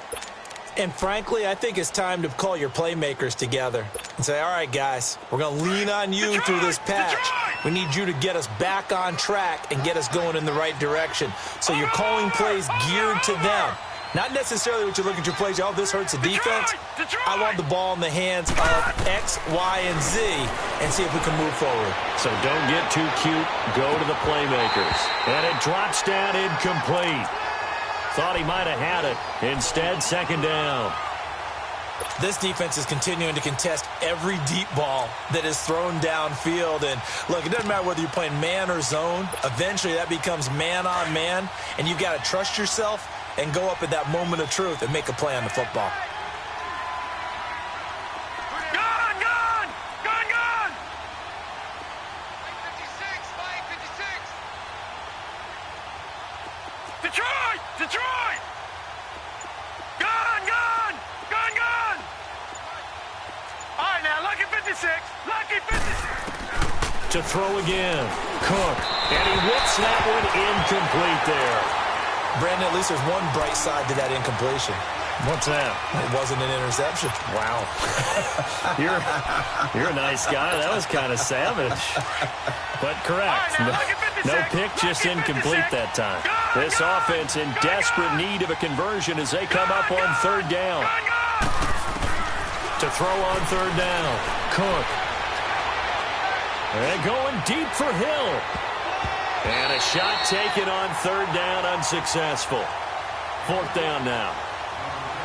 [SPEAKER 3] And frankly, I think it's time to call your playmakers together and say, all right, guys, we're going to lean on you through this patch. We need you to get us back on track and get us going in the right direction. So you're calling plays geared to them. Not necessarily what you're looking at your plays. Oh, this hurts the defense. I want the ball in the hands of X, Y, and Z and see if we can move forward.
[SPEAKER 1] So don't get too cute. Go to the playmakers. And it drops down incomplete. Thought he might have had it. Instead, 2nd down.
[SPEAKER 3] This defense is continuing to contest every deep ball that is thrown downfield. And, look, it doesn't matter whether you're playing man or zone. Eventually, that becomes man-on-man, and you've got to trust yourself and go up at that moment of truth and make a play on the football.
[SPEAKER 2] Gun! Gun! Gun! Gun! 56! Detroit! Detroit! Gun! Gun! Gun! Gun! All right, now, lucky 56. Lucky 56.
[SPEAKER 1] To throw again. Cook. And he whips that one incomplete there.
[SPEAKER 3] Brandon, at least there's one bright side to that incompletion.
[SPEAKER 1] What's that?
[SPEAKER 3] It wasn't an interception.
[SPEAKER 1] Wow. You're a nice guy. That was kind of savage. But correct. No pick, just incomplete that time. This offense in desperate need of a conversion as they come up on 3rd down. To throw on 3rd down. Cook. And going deep for Hill. And a shot taken on 3rd down, unsuccessful. 4th down now.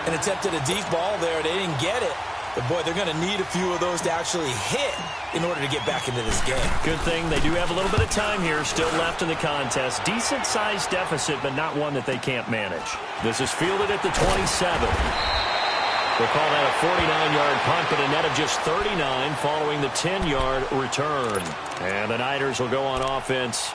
[SPEAKER 3] An attempt at a deep ball there. They didn't get it. But, boy, they're going to need a few of those to actually hit in order to get back into this game.
[SPEAKER 1] Good thing they do have a little bit of time here still left in the contest. Decent-sized deficit, but not one that they can't manage. This is fielded at the 27. They'll call that a 49-yard punt, but a net of just 39 following the 10-yard return. And the Niners will go on offense.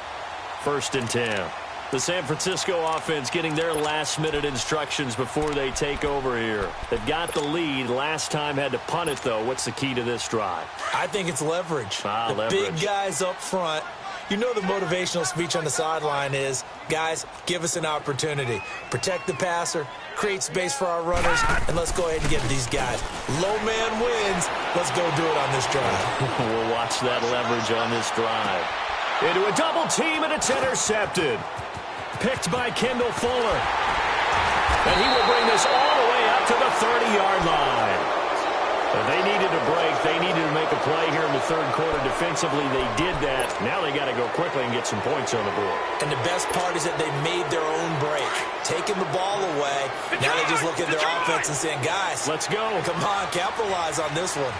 [SPEAKER 1] 1st and 10. The San Francisco offense getting their last-minute instructions before they take over here. They've got the lead. Last time had to punt it, though. What's the key to this drive?
[SPEAKER 3] I think it's leverage.
[SPEAKER 1] Leverage.
[SPEAKER 3] Big guys up front. You know the motivational speech on the sideline is, guys, give us an opportunity. Protect the passer, create space for our runners, and let's go ahead and get these guys. Low man wins. Let's go do it on this drive.
[SPEAKER 1] We'll watch that leverage on this drive. Into a double team, and it's intercepted. Picked by Kendall Fuller. And he will bring this all the way up to the 30-yard line. They needed a break. They needed to make a play here in the 3rd quarter. Defensively, they did that. Now they got to go quickly and get some points on the board.
[SPEAKER 3] And the best part is that they made their own break. Taking the ball away. Now they just look at their offense and saying, guys,
[SPEAKER 1] let's go.
[SPEAKER 3] Come on, capitalize on this one.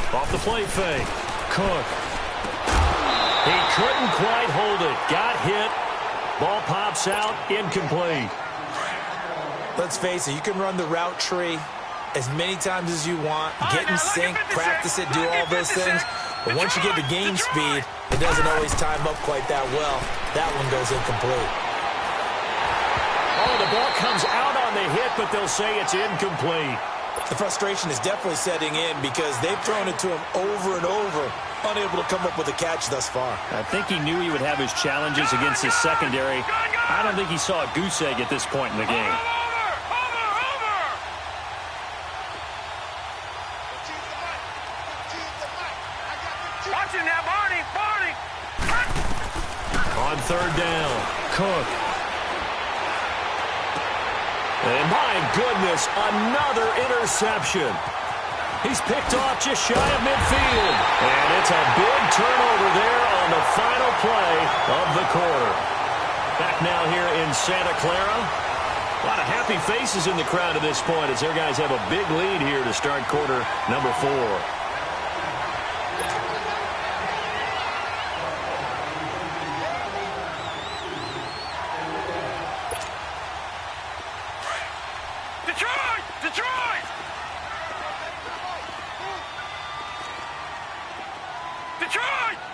[SPEAKER 1] Off the play fake. Cook. He couldn't quite hold it. Got hit. Ball pops out. Incomplete.
[SPEAKER 3] Let's face it, you can run the route tree as many times as you want, get in sync, practice it, do all those things. But once you get to game speed, it doesn't always time up quite that well. That one goes incomplete.
[SPEAKER 1] Oh, the ball comes out on the hit, but they'll say it's incomplete.
[SPEAKER 3] The frustration is definitely setting in because they've thrown it to him over and over, unable to come up with a catch thus far.
[SPEAKER 1] I think he knew he would have his challenges against his secondary. I don't think he saw a goose egg at this point in the game.
[SPEAKER 2] Watch him now, Barney!
[SPEAKER 1] On third down, Cook. And my goodness, another interception. He's picked off just shy of midfield. And it's a big turnover there on the final play of the quarter. Back now here in Santa Clara. A lot of happy faces in the crowd at this point as their guys have a big lead here to start quarter number 4.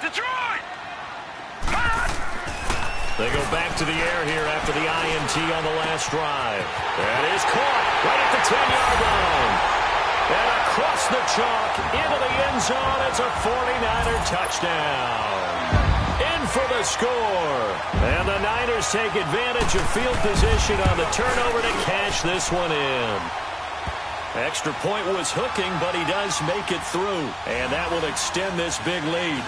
[SPEAKER 2] Detroit!
[SPEAKER 1] They go back to the air here after the INT on the last drive. That is caught right at the 10-yard line. And across the chalk into the end zone. It's a 49er touchdown. In for the score. And the Niners take advantage of field position on the turnover to cash this one in. Extra point was hooking, but he does make it through. And that will extend this big lead.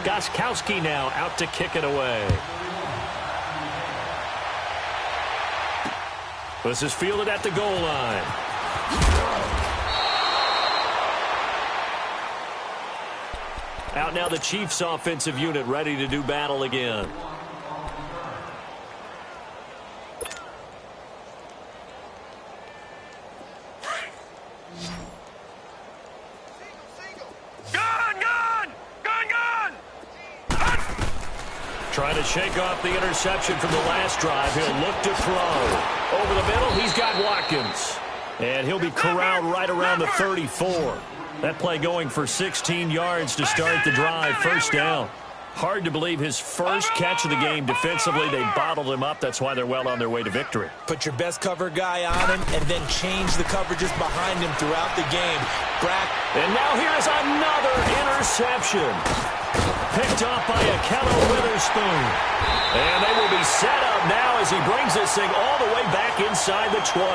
[SPEAKER 1] Gostkowski now out to kick it away. This is fielded at the goal line. Out now the Chiefs offensive unit ready to do battle again. Trying to shake off the interception from the last drive. He'll look to throw. Over the middle, he's got Watkins. And he'll be corralled right around the 34. That play going for 16 yards to start the drive. First down. Hard to believe his first catch of the game defensively. They bottled him up. That's why they're well on their way to victory.
[SPEAKER 3] Put your best cover guy on him and then change the coverages behind him throughout the game.
[SPEAKER 1] And now here's another interception. Picked off by Akello Witherspoon. And they will be set up now as he brings this thing all the way back inside the 20.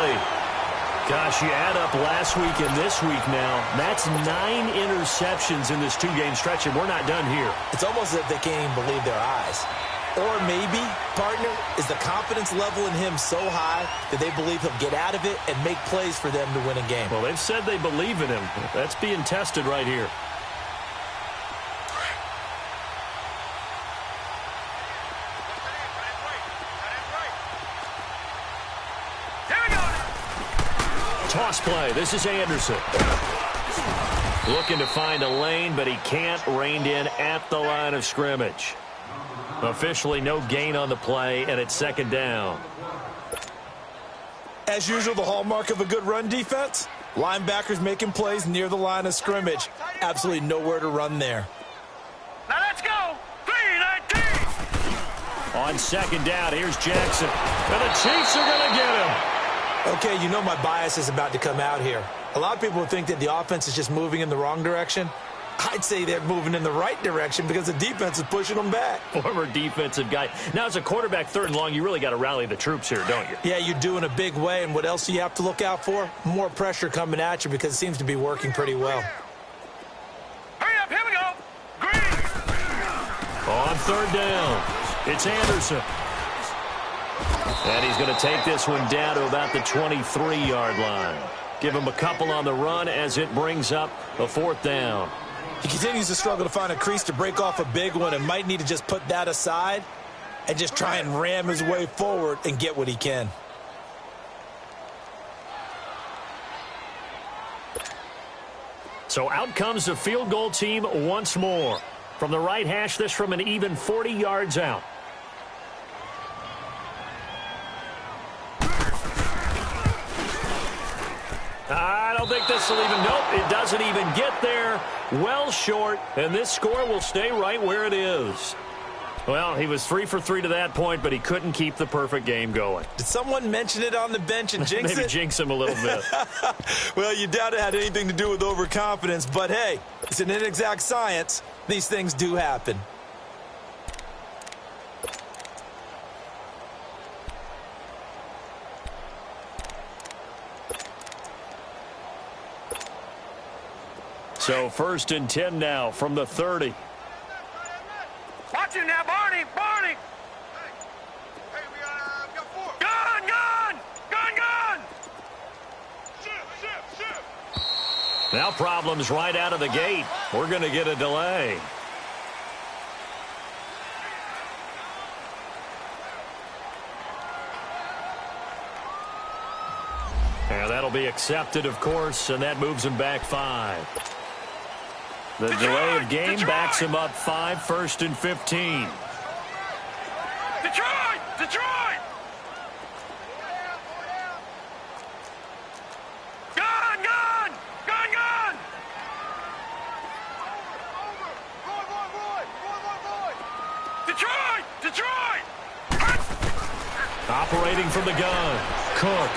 [SPEAKER 1] Gosh, you add up last week and this week now. That's 9 interceptions in this two-game stretch, and we're not done here.
[SPEAKER 3] It's almost as if they can't even believe their eyes. Or maybe, partner, is the confidence level in him so high that they believe he'll get out of it and make plays for them to win a game.
[SPEAKER 1] Well, they've said they believe in him. That's being tested right here. Toss play. This is Anderson. Looking to find a lane, but he can't. Reined in at the line of scrimmage. Officially no gain on the play, and it's second down.
[SPEAKER 3] As usual, the hallmark of a good run defense, linebackers making plays near the line of scrimmage. Absolutely nowhere to run there.
[SPEAKER 2] Now let's go. 3-19.
[SPEAKER 1] On second down, here's Jackson. And the Chiefs are going to get him.
[SPEAKER 3] Okay, you know my bias is about to come out here. A lot of people think that the offense is just moving in the wrong direction. I'd say they're moving in the right direction because the defense is pushing them back.
[SPEAKER 1] Former defensive guy. Now, as a quarterback, third and long, you really got to rally the troops here, don't you?
[SPEAKER 3] Yeah, you do in a big way. And what else do you have to look out for? More pressure coming at you because it seems to be working pretty well.
[SPEAKER 2] Hurry up, here we go. Green.
[SPEAKER 1] On third down, it's Anderson. And he's going to take this one down to about the 23-yard line. Give him a couple on the run as it brings up a fourth down.
[SPEAKER 3] He continues to struggle to find a crease to break off a big one and might need to just put that aside and just try and ram his way forward and get what he can.
[SPEAKER 1] So out comes the field goal team once more. From the right hash, this from an even 40 yards out. I don't think this will even, nope, it doesn't even get there. Well short, and this score will stay right where it is. Well, he was 3 for 3 to that point, but he couldn't keep the perfect game going.
[SPEAKER 3] Did someone mention it on the bench and jinx
[SPEAKER 1] Maybe
[SPEAKER 3] it?
[SPEAKER 1] jinx him a little bit.
[SPEAKER 3] Well, you doubt it had anything to do with overconfidence, but hey, it's an inexact science. These things do happen.
[SPEAKER 1] So 1st and 10 now from the 30.
[SPEAKER 2] Watch him now, Barney! Barney!
[SPEAKER 4] Hey, we got 4.
[SPEAKER 2] Gun! Gun! Gun! Gun!
[SPEAKER 4] Shift!
[SPEAKER 1] Now problems right out of the gate. We're going to get a delay. And that'll be accepted, of course, and that moves him back 5. The delay of game backs him up 5, 1st and 15.
[SPEAKER 2] Detroit! Detroit! Gun! Gun! Gun! Gun!
[SPEAKER 4] Roy!
[SPEAKER 2] Detroit! Detroit!
[SPEAKER 1] Operating from the gun. Cook.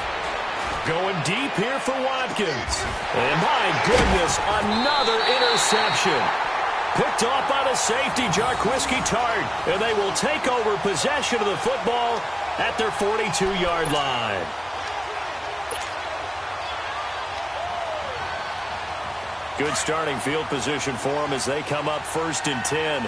[SPEAKER 1] Going deep here for Watkins. And my goodness, another interception. Picked off by the safety, Jarquiski Tart. And they will take over possession of the football at their 42-yard line. Good starting field position for them as they come up 1st and 10.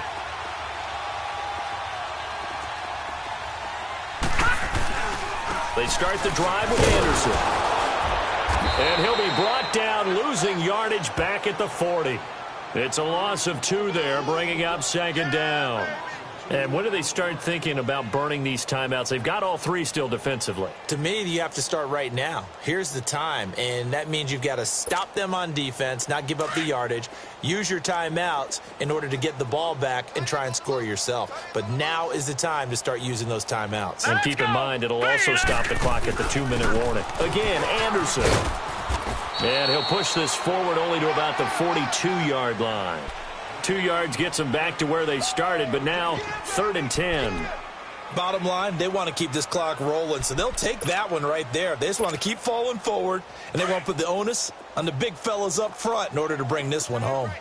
[SPEAKER 1] They start the drive with Anderson. And he'll be brought down, losing yardage back at the 40. It's a loss of 2 there, bringing up 2nd down. And when do they start thinking about burning these timeouts? They've got all 3 still defensively.
[SPEAKER 3] To me, you have to start right now. Here's the time, and that means you've got to stop them on defense, not give up the yardage, use your timeouts in order to get the ball back and try and score yourself. But now is the time to start using those timeouts.
[SPEAKER 1] And keep in mind, it'll also stop the clock at the 2-minute warning. Again, Anderson. And he'll push this forward only to about the 42-yard line. 2 yards gets them back to where they started, but now 3rd and 10.
[SPEAKER 3] Bottom line, they want to keep this clock rolling, so they'll take that one right there. They just want to keep falling forward, and they want to put the onus on the big fellas up front in order to bring this one home.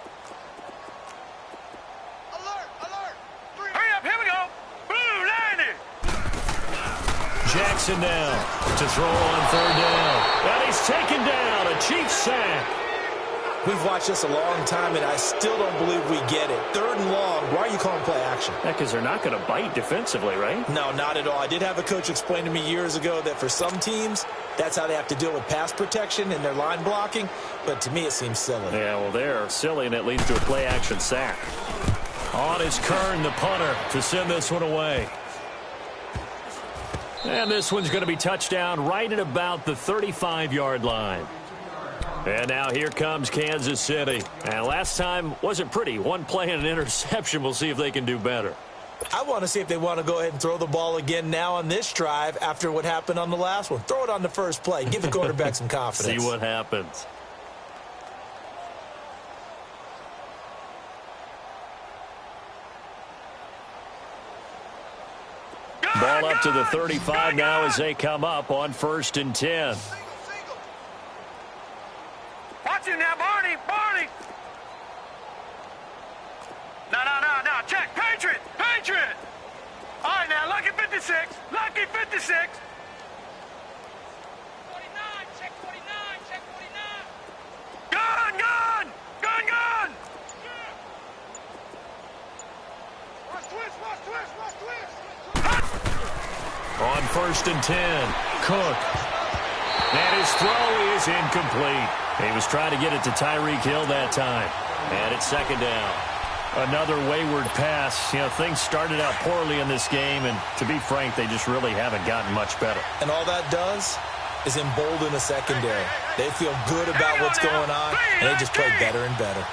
[SPEAKER 4] Alert!
[SPEAKER 2] Hurry up, here we go! Blue, 90!
[SPEAKER 1] Jackson now to throw on 3rd down. And he's taken down, a Chiefs sack.
[SPEAKER 3] We've watched this a long time, and I still don't believe we get it. 3rd and long, why are you calling play action?
[SPEAKER 1] Yeah, because they're not going to bite defensively, right?
[SPEAKER 3] No, not at all. I did have a coach explain to me years ago that for some teams, that's how they have to deal with pass protection and their line blocking. But to me, it seems silly.
[SPEAKER 1] Yeah, well, they're silly, and it leads to a play action sack. On is Kern, the punter, to send this one away. And this one's going to be touchdown right at about the 35-yard line. And now here comes Kansas City. And last time wasn't pretty. One play and an interception. We'll see if they can do better.
[SPEAKER 3] I want to see if they want to go ahead and throw the ball again now on this drive after what happened on the last one. Throw it on the first play. Give the quarterback some confidence.
[SPEAKER 1] See what happens. Ball up to the 35 now as they come up on 1st and 10.
[SPEAKER 2] Watch him now, Barney! Barney! No. Check! Patriot! Patriot! All right, now, lucky 56! Lucky 56!
[SPEAKER 5] 49, check 49, check 49.
[SPEAKER 2] Gun! Gun! Gun! Gun!
[SPEAKER 4] Watch twist!
[SPEAKER 1] On 1st and 10, Cook. And his throw is incomplete. He was trying to get it to Tyreek Hill that time. And it's 2nd down. Another wayward pass. You know, things started out poorly in this game, and to be frank, they just really haven't gotten much better.
[SPEAKER 3] And all that does, is embolden the secondary. They feel good about what's going on, and they just play better and better.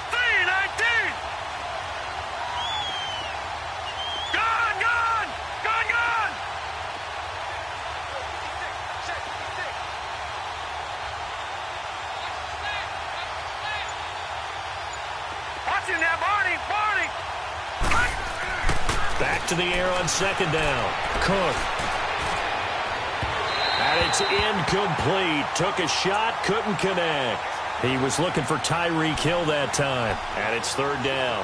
[SPEAKER 1] Back to the air on second down. Cook. And it's incomplete. Took a shot, couldn't connect. He was looking for Tyreek Hill that time. And it's third down.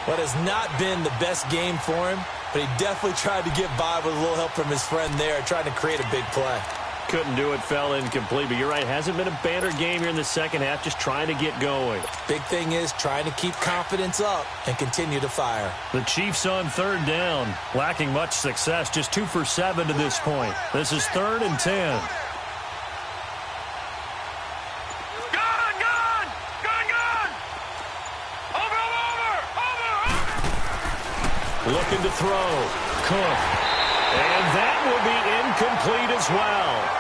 [SPEAKER 3] What has not been the best game for him, but he definitely tried to get by with a little help from his friend there, trying to create a big play.
[SPEAKER 1] Couldn't do it, fell incomplete. But you're right, hasn't been a banner game here in the second half, just trying to get going.
[SPEAKER 3] Big thing is trying to keep confidence up and continue to fire.
[SPEAKER 1] The Chiefs on third down, lacking much success, just 2 for 7 to this point. This is 3rd and 10. Looking to throw. Cook. And that will be incomplete as well.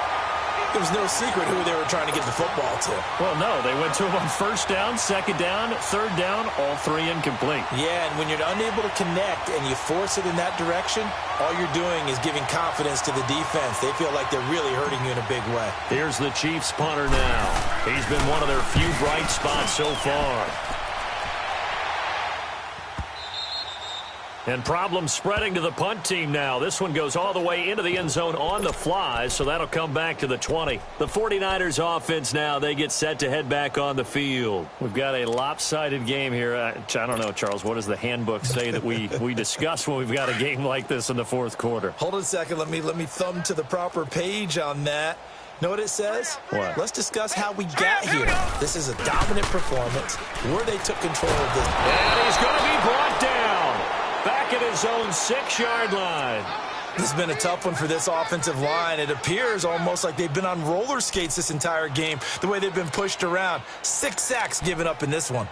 [SPEAKER 3] There was no secret who they were trying to get the football to.
[SPEAKER 1] Well, no. They went to him on first down, second down, third down, all 3 incomplete.
[SPEAKER 3] Yeah, and when you're unable to connect and you force it in that direction, all you're doing is giving confidence to the defense. They feel like they're really hurting you in a big way.
[SPEAKER 1] Here's the Chiefs punter now. He's been one of their few bright spots so far. And problems spreading to the punt team now. This one goes all the way into the end zone on the fly, so that'll come back to the 20. The 49ers offense now, they get set to head back on the field. We've got a lopsided game here. I don't know, Charles, what does the handbook say that we discuss when we've got a game like this in the fourth quarter?
[SPEAKER 3] Hold on a second. Let me thumb to the proper page on that. Know what it says?
[SPEAKER 1] What?
[SPEAKER 3] Let's discuss how we got here. This is a dominant performance where they took control of this.
[SPEAKER 1] And he's going to be brought down. Back at his own 6-yard line.
[SPEAKER 3] This has been a tough one for this offensive line. It appears almost like they've been on roller skates this entire game, the way they've been pushed around. 6 sacks given up in this one.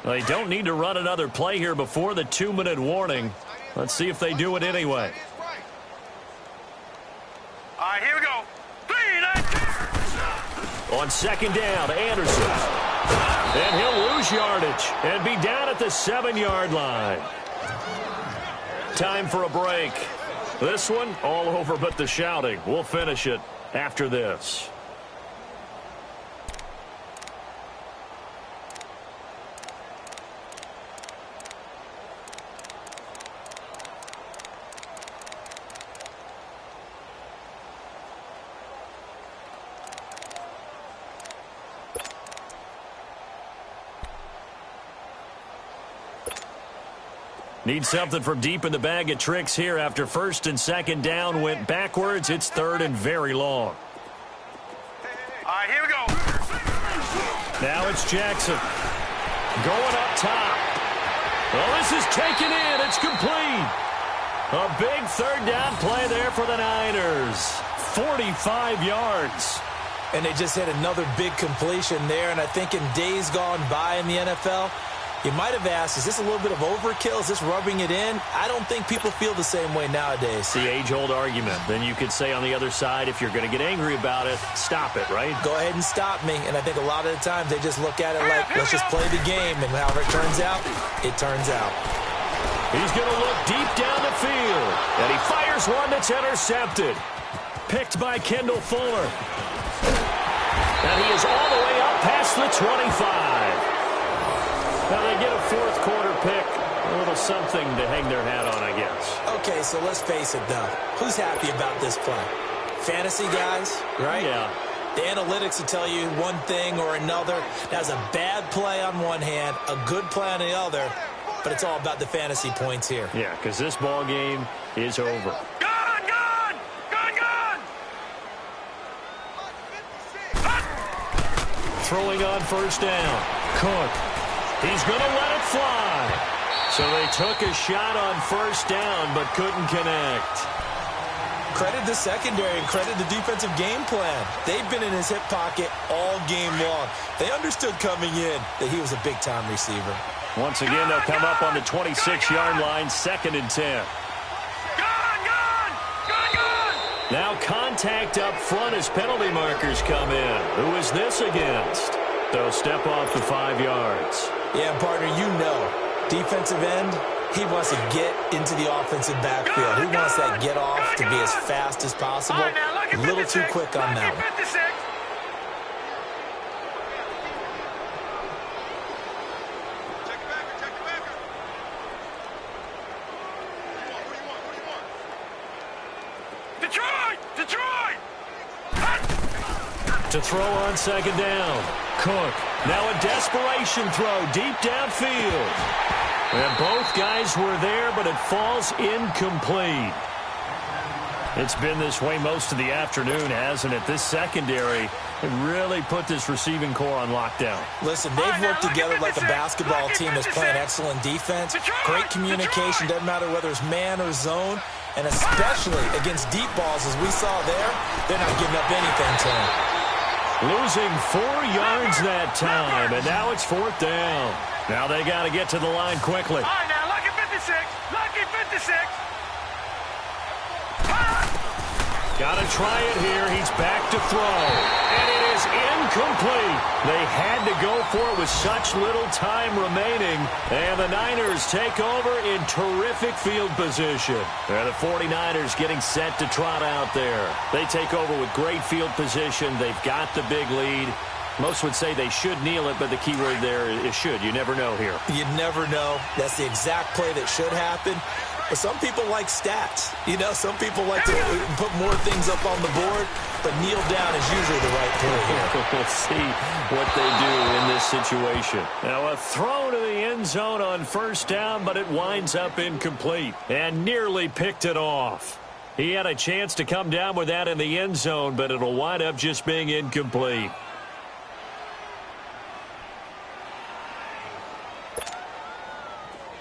[SPEAKER 1] They don't need to run another play here before the 2-minute warning. Let's see if they do it anyway.
[SPEAKER 2] All right, here we go. 3, 9,
[SPEAKER 1] On second down, Anderson. And he'll lose yardage and be down at the 7-yard line. Time for a break. This one all over but the shouting. We'll finish it after this. Need something from deep in the bag of tricks here after first and second down went backwards. It's third and very long.
[SPEAKER 2] All right, here we go.
[SPEAKER 1] Now it's Jackson. Going up top. Well, this is taken in. It's complete. A big third down play there for the Niners. 45 yards.
[SPEAKER 3] And they just had another big completion there. And I think in days gone by in the NFL, you might have asked, is this a little bit of overkill? Is this rubbing it in? I don't think people feel the same way nowadays.
[SPEAKER 1] It's the age-old argument. Then you could say on the other side, if you're going to get angry about it, stop it, right?
[SPEAKER 3] Go ahead and stop me. And I think a lot of the times they just look at it like, let's just play the game. And however it turns out, it turns out.
[SPEAKER 1] He's going to look deep down the field. And he fires one that's intercepted. Picked by Kendall Fuller. And he is all the way up past the 25. Now they get a fourth quarter pick. A little something to hang their hat on, I guess.
[SPEAKER 3] Okay, so let's face it, though. Who's happy about this play? Fantasy guys, right?
[SPEAKER 1] Yeah.
[SPEAKER 3] The analytics will tell you one thing or another. That's a bad play on one hand, a good play on the other, but it's all about the fantasy points here.
[SPEAKER 1] Yeah, because this ball game is over. Throwing on first down. Cook. He's going to let it fly. So they took a shot on first down but couldn't connect.
[SPEAKER 3] Credit the secondary and credit the defensive game plan. They've been in his hip pocket all game long. They understood coming in that he was a big-time receiver.
[SPEAKER 1] Once again, they'll come up on the 26-yard line, 2nd and 10. Now contact up front as penalty markers come in. Who is this against? They'll step off the 5 yards.
[SPEAKER 3] Yeah, partner, you know, defensive end, he wants to get into the offensive backfield. He wants that get off to be as fast as possible. A little too quick on that one.
[SPEAKER 4] Check it back. Check it back. Who do you want?
[SPEAKER 2] Detroit! Detroit!
[SPEAKER 1] To throw on second down. Cook. Now a desperation throw deep downfield. And both guys were there, but it falls incomplete. It's been this way most of the afternoon, hasn't it? This secondary really put this receiving core on lockdown.
[SPEAKER 3] Listen, they've worked together like a basketball team that's playing excellent defense. Great communication, doesn't matter whether it's man or zone. And especially against deep balls, as we saw there, they're not giving up anything to him.
[SPEAKER 1] Losing 4 yards that time, and now it's 4th down. Now they got to get to the line quickly.
[SPEAKER 2] All right, now, lucky 56. Lucky 56.
[SPEAKER 1] Got to try it here. He's back to throw. And it is incomplete. They had to go for it with such little time remaining. And the Niners take over in terrific field position. And the 49ers getting set to trot out there. They take over with great field position. They've got the big lead. Most would say they should kneel it, but the key word there is should. You never know here.
[SPEAKER 3] You never know. That's the exact play that should happen. But some people like stats. You know, some people like to put more things up on the board, but kneel down is usually the right play here.
[SPEAKER 1] We'll see what they do in this situation. Now a throw to the end zone on 1st down, but it winds up incomplete and nearly picked it off. He had a chance to come down with that in the end zone, but it'll wind up just being incomplete.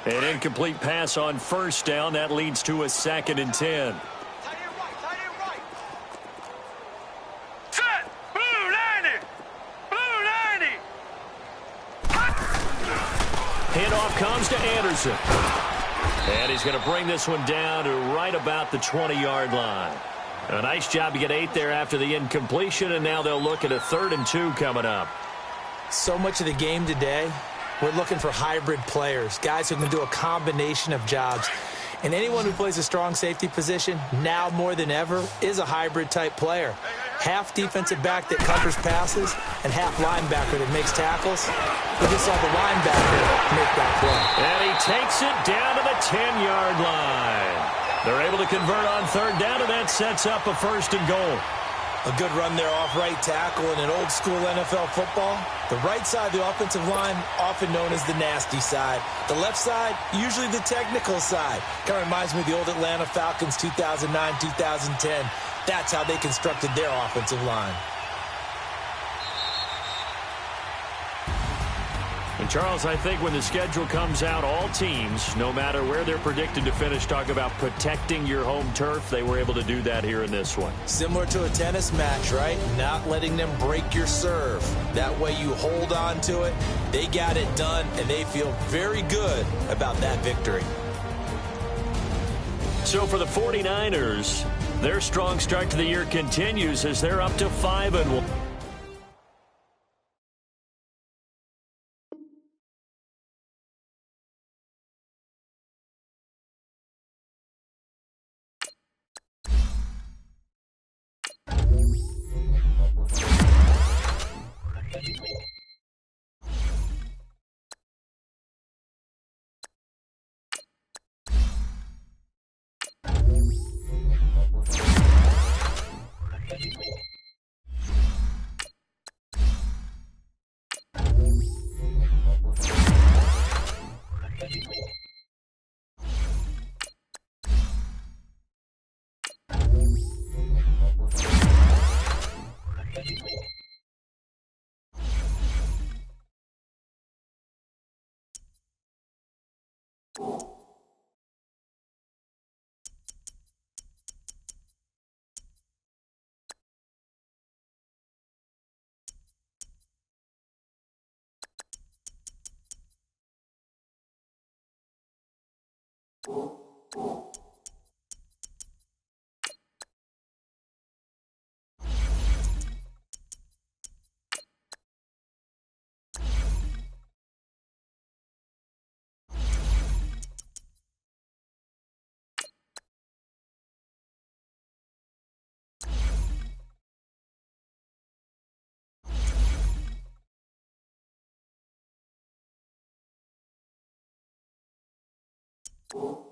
[SPEAKER 1] An incomplete pass on 1st down. That leads to a 2nd and 10.
[SPEAKER 4] Tight end right.
[SPEAKER 2] Set! Blue 90! Blue 90!
[SPEAKER 1] Handoff comes to Anderson. And he's going to bring this one down to right about the 20-yard line. A nice job to get 8 there after the incompletion, and now they'll look at a 3rd and 2 coming up.
[SPEAKER 3] So much of the game today, we're looking for hybrid players, guys who can do a combination of jobs. And anyone who plays a strong safety position, now more than ever, is a hybrid-type player. Half defensive back that covers passes and half linebacker that makes tackles. We just saw the linebacker make that play.
[SPEAKER 1] And he takes it down to the 10-yard line. They're able to convert on 3rd down, and that sets up a 1st and goal.
[SPEAKER 3] A good run there off right tackle in an old-school NFL football. The right side of the offensive line, often known as the nasty side. The left side, usually the technical side. Kind of reminds me of the old Atlanta Falcons 2009-2010. That's how they constructed their offensive line.
[SPEAKER 1] And, Charles, I think when the schedule comes out, all teams, no matter where they're predicted to finish, talk about protecting your home turf. They were able to do that here in this one.
[SPEAKER 3] Similar to a tennis match, right? Not letting them break your serve. That way you hold on to it. They got it done, and they feel very good about that victory.
[SPEAKER 1] So for the 49ers, their strong start to the year continues as they're up to 5-1.
[SPEAKER 3] you